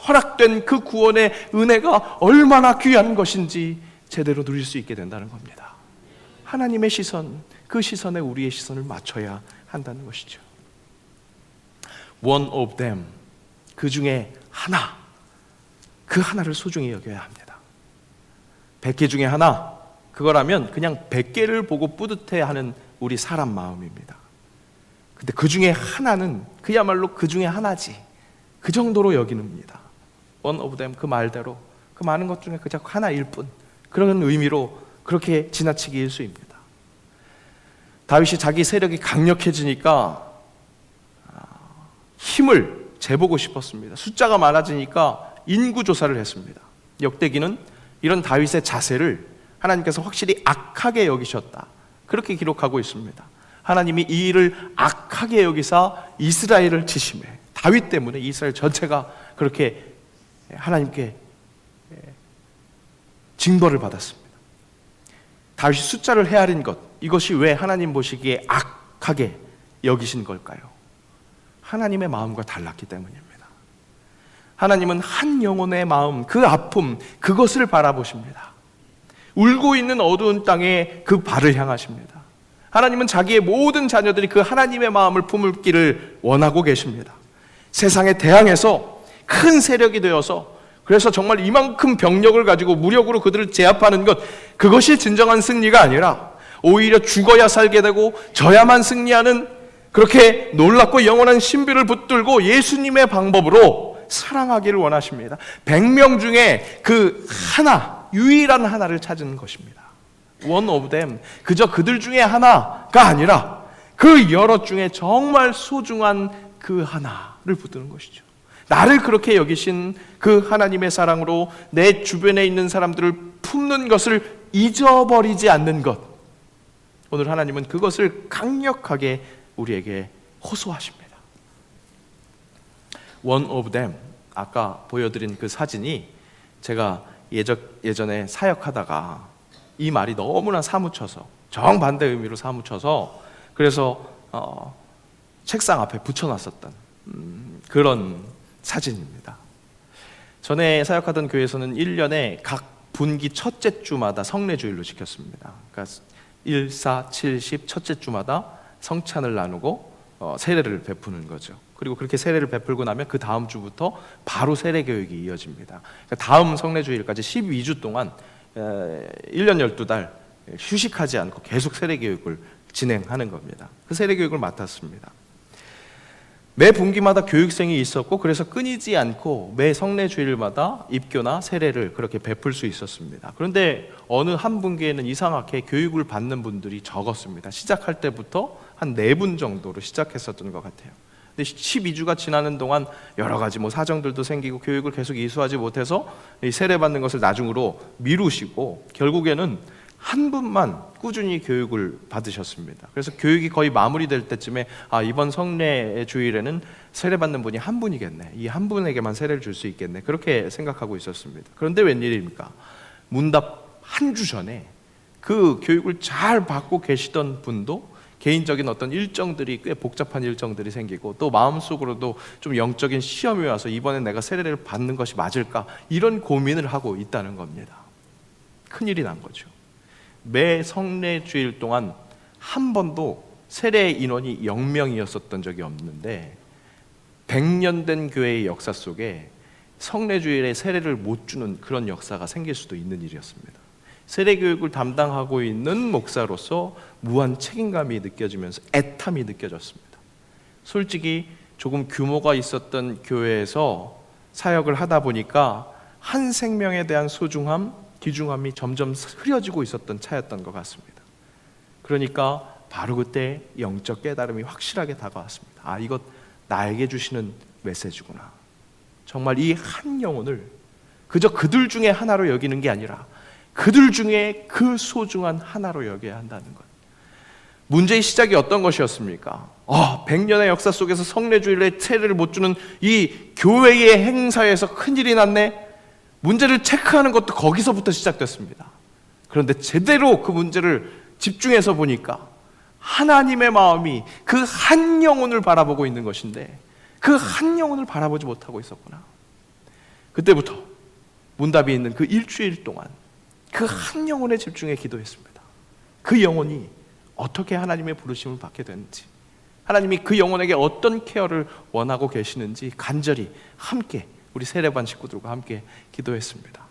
Speaker 1: 허락된 그 구원의 은혜가 얼마나 귀한 것인지 제대로 누릴 수 있게 된다는 겁니다. 하나님의 시선, 그 시선에 우리의 시선을 맞춰야 한다는 것이죠. One of them, 그 중에 하나, 그 하나를 소중히 여겨야 합니다. 100개 중에 하나, 그거라면 그냥 100개를 보고 뿌듯해하는 우리 사람 마음입니다. 근데 그 중에 하나는 그야말로 그 중에 하나지, 그 정도로 여기는입니다. One of them, 그 말대로 그 많은 것 중에 그저 하나일 뿐, 그런 의미로 그렇게 지나치게 일수입니다. 다윗이 자기 세력이 강력해지니까 힘을 재보고 싶었습니다. 숫자가 많아지니까 인구 조사를 했습니다. 역대기는 이런 다윗의 자세를 하나님께서 확실히 악하게 여기셨다, 그렇게 기록하고 있습니다. 하나님이 이 일을 악하게 여기사 이스라엘을 치심해 다윗 때문에 이스라엘 전체가 그렇게 하나님께 징벌을 받았습니다. 다윗이 숫자를 헤아린 것, 이것이 왜 하나님 보시기에 악하게 여기신 걸까요? 하나님의 마음과 달랐기 때문입니다. 하나님은 한 영혼의 마음, 그 아픔, 그것을 바라보십니다. 울고 있는 어두운 땅에 그 발을 향하십니다. 하나님은 자기의 모든 자녀들이 그 하나님의 마음을 품기를 원하고 계십니다. 세상에 대항해서 큰 세력이 되어서, 그래서 정말 이만큼 병력을 가지고 무력으로 그들을 제압하는 것, 그것이 진정한 승리가 아니라 오히려 죽어야 살게 되고 져야만 승리하는, 그렇게 놀랍고 영원한 신비를 붙들고 예수님의 방법으로 사랑하기를 원하십니다. 100명 중에 그 하나, 유일한 하나를 찾은 것입니다. One of them, 그저 그들 중에 하나가 아니라 그 여럿 중에 정말 소중한 그 하나를 붙드는 것이죠. 나를 그렇게 여기신 그 하나님의 사랑으로 내 주변에 있는 사람들을 품는 것을 잊어버리지 않는 것, 오늘 하나님은 그것을 강력하게 우리에게 호소하십니다. One of them, 아까 보여드린 그 사진이 제가 예전에 사역하다가 이 말이 너무나 사무쳐서, 정반대 의미로 사무쳐서, 그래서 책상 앞에 붙여놨었던 그런 사진입니다. 전에 사역하던 교회에서는 1년에 각 분기 첫째 주마다 성례주일로 지켰습니다. 그러니까 1, 4, 70 첫째 주마다 성찬을 나누고 세례를 베푸는 거죠. 그리고 그렇게 세례를 베풀고 나면 그 다음 주부터 바로 세례 교육이 이어집니다. 그러니까 다음 성례주일까지 12주 동안 1년 12달 휴식하지 않고 계속 세례 교육을 진행하는 겁니다. 그 세례 교육을 맡았습니다. 매 분기마다 교육생이 있었고, 그래서 끊이지 않고 매 성례주일마다 입교나 세례를 그렇게 베풀 수 있었습니다. 그런데 어느 한 분기에는 이상하게 교육을 받는 분들이 적었습니다. 시작할 때부터 한 4분 정도로 시작했었던 것 같아요. 근데 12주가 지나는 동안 여러 가지 사정들도 생기고 교육을 계속 이수하지 못해서 이 세례 받는 것을 나중으로 미루시고 결국에는 한 분만 꾸준히 교육을 받으셨습니다. 그래서 교육이 거의 마무리될 때쯤에 이번 성례 주일에는 세례 받는 분이 한 분이겠네, 이 한 분에게만 세례를 줄 수 있겠네, 그렇게 생각하고 있었습니다. 그런데 웬일입니까? 문답 한 주 전에 그 교육을 잘 받고 계시던 분도 개인적인 어떤 일정들이, 꽤 복잡한 일정들이 생기고, 또 마음속으로도 좀 영적인 시험이 와서 이번엔 내가 세례를 받는 것이 맞을까, 이런 고민을 하고 있다는 겁니다. 큰일이 난 거죠. 매 성례주일 동안 한 번도 세례 인원이 0명이었었던 적이 없는데 100년 된 교회의 역사 속에 성례주일에 세례를 못 주는 그런 역사가 생길 수도 있는 일이었습니다. 세례 교육을 담당하고 있는 목사로서 무한 책임감이 느껴지면서 애탐이 느껴졌습니다. 솔직히 조금 규모가 있었던 교회에서 사역을 하다 보니까 한 생명에 대한 소중함, 귀중함이 점점 흐려지고 있었던 차였던 것 같습니다. 그러니까 바로 그때 영적 깨달음이 확실하게 다가왔습니다. 이것 나에게 주시는 메시지구나. 정말 이 한 영혼을 그저 그들 중에 하나로 여기는 게 아니라 그들 중에 그 소중한 하나로 여겨야 한다는 것. 문제의 시작이 어떤 것이었습니까? 100년의 역사 속에서 성례주일에 세례를 못 주는 이 교회의 행사에서 큰일이 났네. 문제를 체크하는 것도 거기서부터 시작됐습니다. 그런데 제대로 그 문제를 집중해서 보니까 하나님의 마음이 그 한 영혼을 바라보고 있는 것인데 그 한 영혼을 바라보지 못하고 있었구나. 그때부터 문답이 있는 그 일주일 동안 그 한 영혼에 집중해 기도했습니다. 그 영혼이 어떻게 하나님의 부르심을 받게 되는지, 하나님이 그 영혼에게 어떤 케어를 원하고 계시는지 간절히 함께 우리 세례반 식구들과 함께 기도했습니다.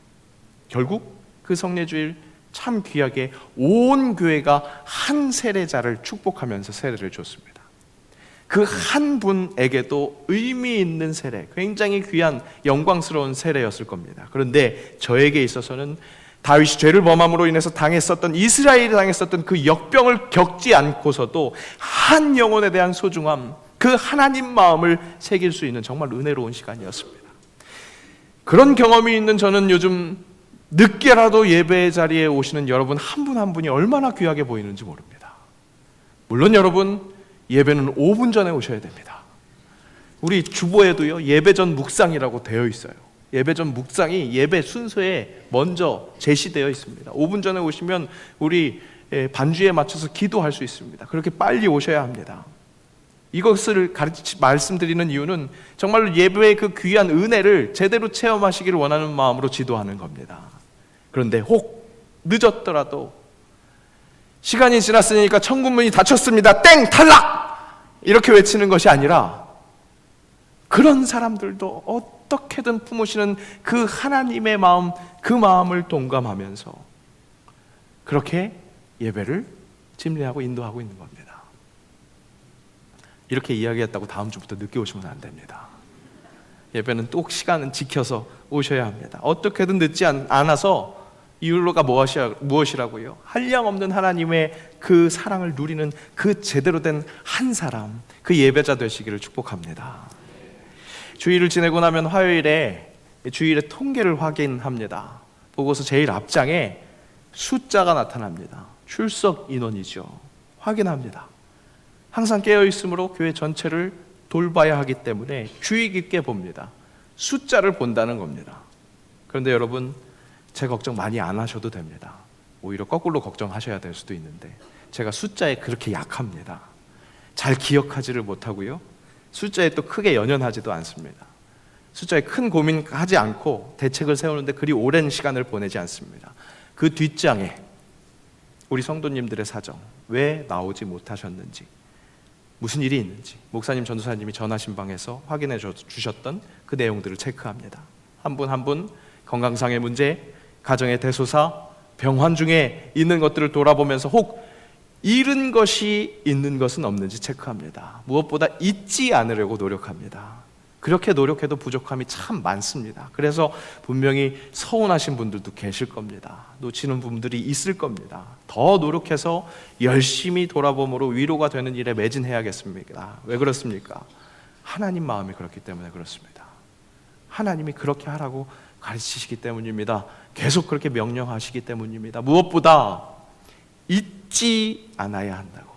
Speaker 1: 결국 그 성례주일 참 귀하게 온 교회가 한 세례자를 축복하면서 세례를 줬습니다. 그 한 분에게도 의미 있는 세례, 굉장히 귀한 영광스러운 세례였을 겁니다. 그런데 저에게 있어서는 다윗이 죄를 범함으로 인해서 당했었던, 이스라엘이 당했었던 그 역병을 겪지 않고서도 한 영혼에 대한 소중함, 그 하나님 마음을 새길 수 있는 정말 은혜로운 시간이었습니다. 그런 경험이 있는 저는 요즘 늦게라도 예배 자리에 오시는 여러분 한 분 한 분이 얼마나 귀하게 보이는지 모릅니다. 물론 여러분, 예배는 5분 전에 오셔야 됩니다. 우리 주보에도요, 예배 전 묵상이라고 되어 있어요. 예배 전 묵상이 예배 순서에 먼저 제시되어 있습니다. 5분 전에 오시면 우리 반주에 맞춰서 기도할 수 있습니다. 그렇게 빨리 오셔야 합니다. 이것을 말씀드리는 이유는 정말로 예배의 그 귀한 은혜를 제대로 체험하시기를 원하는 마음으로 지도하는 겁니다. 그런데 혹 늦었더라도 시간이 지났으니까 천국문이 닫혔습니다, 땡! 탈락! 이렇게 외치는 것이 아니라 그런 사람들도 어떻게든 품으시는 그 하나님의 마음, 그 마음을 동감하면서 그렇게 예배를 침례하고 인도하고 있는 겁니다. 이렇게 이야기했다고 다음 주부터 늦게 오시면 안 됩니다. 예배는 또 시간은 지켜서 오셔야 합니다. 어떻게든 늦지 않아서 이율로가 무엇이라고요? 한량없는 하나님의 그 사랑을 누리는 그 제대로 된 한 사람, 그 예배자 되시기를 축복합니다. 주일을 지내고 나면 화요일에 주일의 통계를 확인합니다. 보고서 제일 앞장에 숫자가 나타납니다. 출석 인원이죠. 확인합니다. 항상 깨어있으므로 교회 전체를 돌봐야 하기 때문에 주의 깊게 봅니다. 숫자를 본다는 겁니다. 그런데 여러분, 제 걱정 많이 안 하셔도 됩니다. 오히려 거꾸로 걱정하셔야 될 수도 있는데, 제가 숫자에 그렇게 약합니다. 잘 기억하지를 못하고요, 숫자에 또 크게 연연하지도 않습니다. 숫자에 큰 고민하지 않고 대책을 세우는데 그리 오랜 시간을 보내지 않습니다. 그 뒷장에 우리 성도님들의 사정, 왜 나오지 못하셨는지, 무슨 일이 있는지 목사님, 전도사님이 전화신방에서 확인해 주셨던 그 내용들을 체크합니다. 한 분 한 분 건강상의 문제, 가정의 대소사, 병환 중에 있는 것들을 돌아보면서 혹 잃은 것이 있는 것은 없는지 체크합니다. 무엇보다 잊지 않으려고 노력합니다. 그렇게 노력해도 부족함이 참 많습니다. 그래서 분명히 서운하신 분들도 계실 겁니다. 놓치는 분들이 있을 겁니다. 더 노력해서 열심히 돌아봄으로 위로가 되는 일에 매진해야겠습니까? 왜 그렇습니까? 하나님 마음이 그렇기 때문에 그렇습니다. 하나님이 그렇게 하라고 가르치시기 때문입니다. 계속 그렇게 명령하시기 때문입니다. 무엇보다 잊지 않아야 한다고.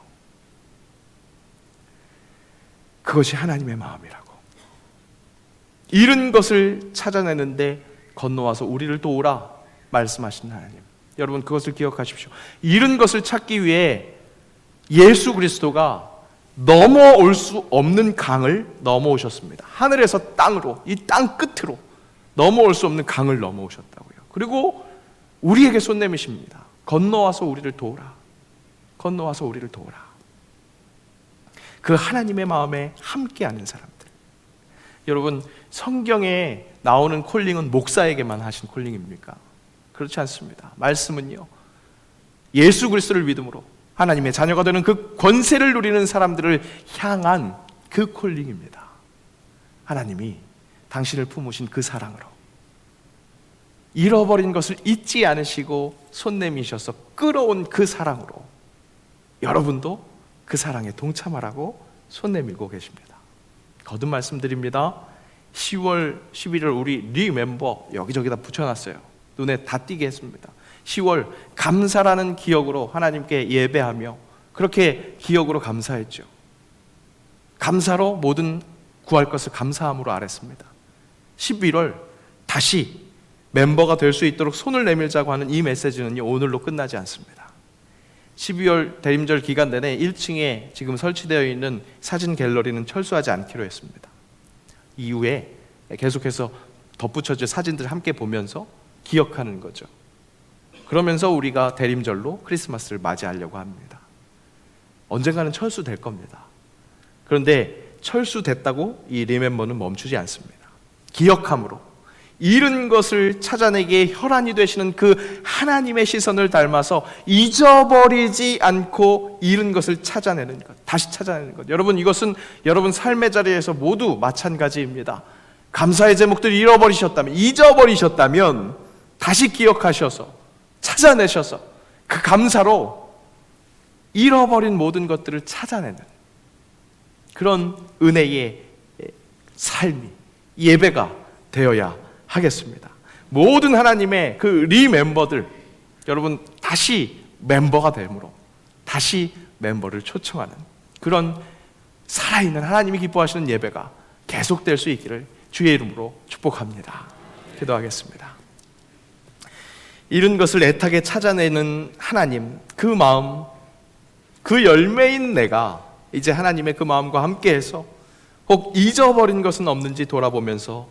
Speaker 1: 그것이 하나님의 마음이라고. 잃은 것을 찾아내는데 건너와서 우리를 도우라 말씀하신 하나님. 여러분, 그것을 기억하십시오. 잃은 것을 찾기 위해 예수 그리스도가 넘어올 수 없는 강을 넘어오셨습니다. 하늘에서 땅으로, 이 땅 끝으로 넘어올 수 없는 강을 넘어오셨다고요. 그리고 우리에게 손 내미십니다. 건너와서 우리를 도우라. 건너와서 우리를 도우라. 그 하나님의 마음에 함께하는 사람들. 여러분, 성경에 나오는 콜링은 목사에게만 하신 콜링입니까? 그렇지 않습니다. 말씀은요, 예수 그리스도를 믿음으로 하나님의 자녀가 되는 그 권세를 누리는 사람들을 향한 그 콜링입니다. 하나님이 당신을 품으신 그 사랑으로, 잃어버린 것을 잊지 않으시고 손 내미셔서 끌어온 그 사랑으로 여러분도 그 사랑에 동참하라고 손 내밀고 계십니다. 거듭 말씀드립니다. 10월, 11월 우리 리멤버 여기저기다 붙여놨어요. 눈에 다 띄게 했습니다. 10월 감사라는 기억으로 하나님께 예배하며 그렇게 기억으로 감사했죠. 감사로 모든 구할 것을 감사함으로 아랬습니다. 11월 다시 멤버가 될 수 있도록 손을 내밀자고 하는 이 메시지는 오늘로 끝나지 않습니다. 12월 대림절 기간 내내 1층에 지금 설치되어 있는 사진 갤러리는 철수하지 않기로 했습니다. 이후에 계속해서 덧붙여질 사진들 함께 보면서 기억하는 거죠. 그러면서 우리가 대림절로 크리스마스를 맞이하려고 합니다. 언젠가는 철수될 겁니다. 그런데 철수됐다고 이 리멤버는 멈추지 않습니다. 기억함으로 잃은 것을 찾아내기에 혈안이 되시는 그 하나님의 시선을 닮아서 잊어버리지 않고 잃은 것을 찾아내는 것, 다시 찾아내는 것. 여러분, 이것은 여러분 삶의 자리에서 모두 마찬가지입니다. 감사의 제목들을 잊어버리셨다면 다시 기억하셔서 찾아내셔서 그 감사로 잃어버린 모든 것들을 찾아내는 그런 은혜의 삶이 예배가 되어야 하겠습니다. 모든 하나님의 그 리멤버들, 여러분 다시 멤버가 되므로 다시 멤버를 초청하는 그런 살아있는 하나님이 기뻐하시는 예배가 계속될 수 있기를 주의 이름으로 축복합니다. 기도하겠습니다. 잃은 것을 애타게 찾아내는 하나님, 그 마음, 그 열매인 내가 이제 하나님의 그 마음과 함께해서 혹 잊어버린 것은 없는지 돌아보면서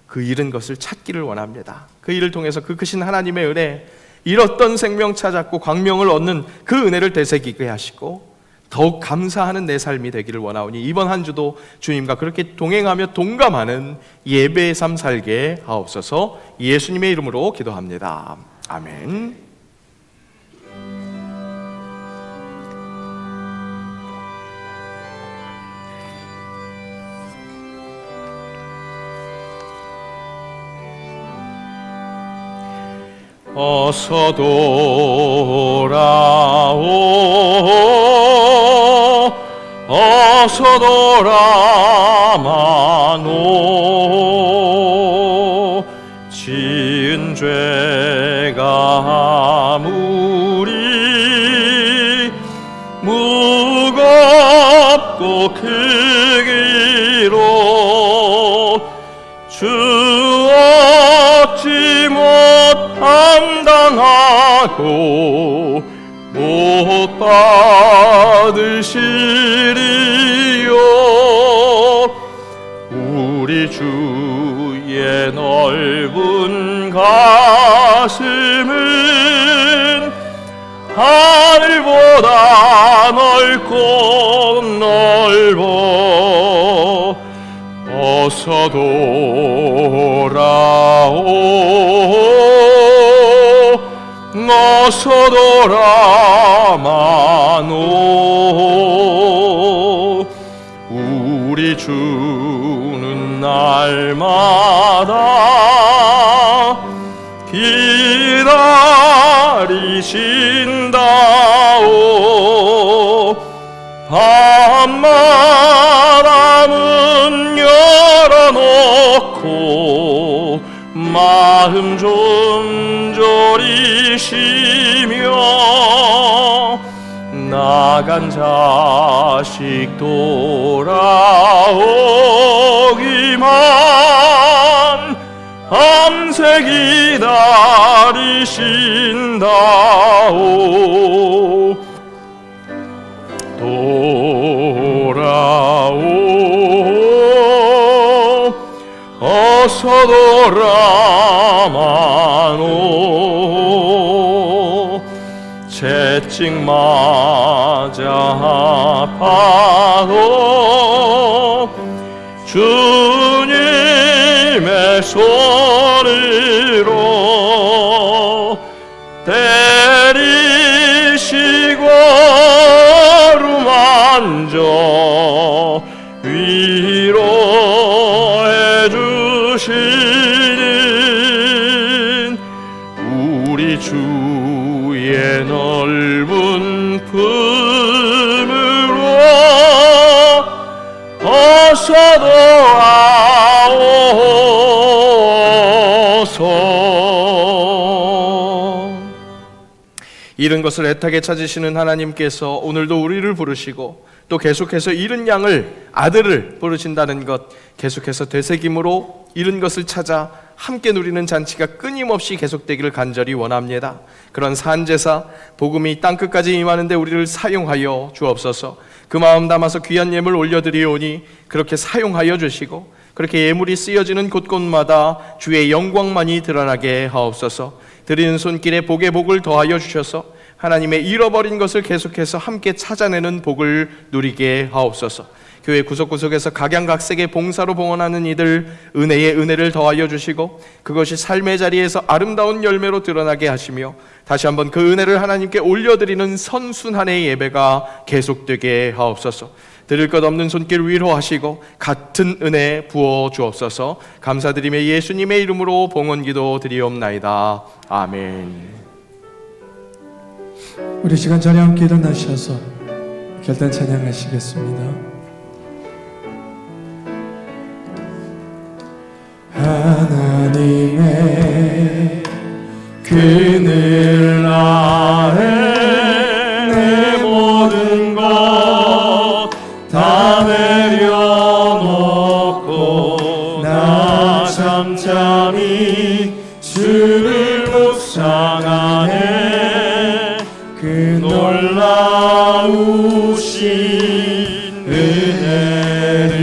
Speaker 1: 그 잃은 것을 찾기를 원합니다. 그 일을 통해서 그 크신 하나님의 은혜, 잃었던 생명 찾았고 광명을 얻는 그 은혜를 되새기게 하시고 더욱 감사하는 내 삶이 되기를 원하오니 이번 한 주도 주님과 그렇게 동행하며 동감하는 예배의 삶 살게 하옵소서. 예수님의 이름으로 기도합니다. 아멘. 어서 돌아오, 어서 돌아마노. 지은 죄가 아무리 무겁고 크기로 주 얻지 못함당하고 못 받으시리요. 우리 주의 넓은 가슴은 하늘보다 넓고 넓어. 어서 돌아오, 어서 돌아마노. 우리 주는 날마다 기다리신다오. 밤마다 문 열어놓고 마음 좀 졸이시며 나간 자식 돌아오기만 밤새 기다리신다오. 돌아오, 어서 돌아마노. 채찍 맞아 아파도 주님의 손으로 때리시고 만져 위로해 주시는 우리 주의 넓은 품으로 어서 돌아오소서. 잃은 것을 애타게 찾으시는 하나님께서 오늘도 우리를 부르시고 또 계속해서 잃은 양을, 아들을 부르신다는 것, 계속해서 되새김으로 잃은 것을 찾아 함께 누리는 잔치가 끊임없이 계속되기를 간절히 원합니다. 그런 산제사, 복음이 땅끝까지 임하는데 우리를 사용하여 주옵소서. 그 마음 담아서 귀한 예물 올려드리오니 그렇게 사용하여 주시고 그렇게 예물이 쓰여지는 곳곳마다 주의 영광만이 드러나게 하옵소서. 드리는 손길에 복의 복을 더하여 주셔서 하나님의 잃어버린 것을 계속해서 함께 찾아내는 복을 누리게 하옵소서. 교회 구석구석에서 각양각색의 봉사로 봉헌하는 이들 은혜에 은혜를 더하여 주시고 그것이 삶의 자리에서 아름다운 열매로 드러나게 하시며 다시 한번 그 은혜를 하나님께 올려드리는 선순한 해의 예배가 계속되게 하옵소서. 드릴 것 없는 손길 위로하시고 같은 은혜 부어 주옵소서. 감사드리며 예수님의 이름으로 봉헌기도 드리옵나이다. 아멘.
Speaker 2: 우리 시간 전에 함께 일어나셔서 결단 찬양하시겠습니다. 하나님의 그늘 아래 내 모든 것 다 내려놓고 나 잠잠히 주를 묵상하네. 그 놀라우신 은혜를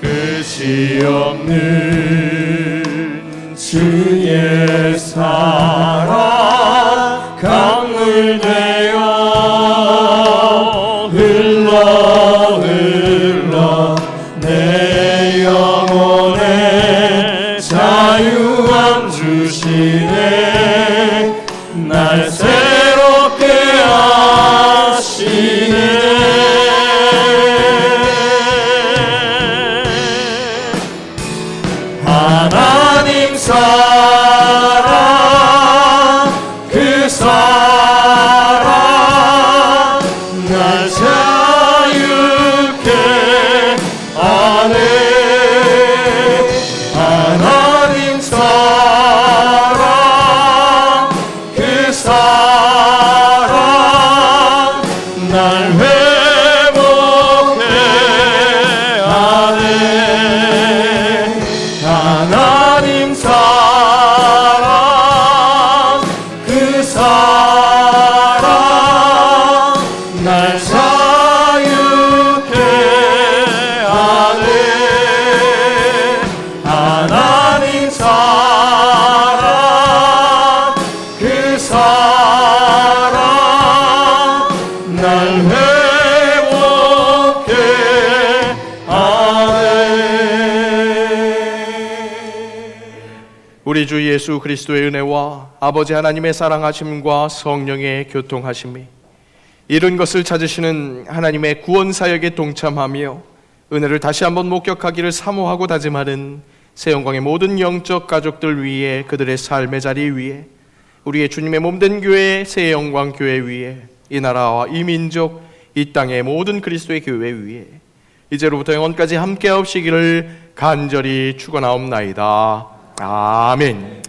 Speaker 2: 끝이 없는 주의 사랑 강물 되어 흘러 내 영혼에 자유함 주시네. 날 새롭게 하시네. 하나님 사랑 그 사랑 날 자유케 하네. 하나님 사랑 그 사랑 날 회복해 하네. 하나님 사랑 그 사랑 날 자유케 하네. 하나님 사랑 그 사랑 날 회복해 하네.
Speaker 1: 우리 주 예수 그리스도의 은혜와 아버지 하나님의 사랑하심과 성령의 교통하심이 이런 것을 찾으시는 하나님의 구원 사역에 동참하며 은혜를 다시 한번 목격하기를 사모하고 다짐하는 새영광의 모든 영적 가족들 위에, 그들의 삶의 자리 위에, 우리의 주님의 몸된 교회 새영광 교회 위에, 이 나라와 이 민족, 이 땅의 모든 그리스도의 교회 위에 이제로부터 영원까지 함께하옵시기를 간절히 축원하옵나이다. 아멘.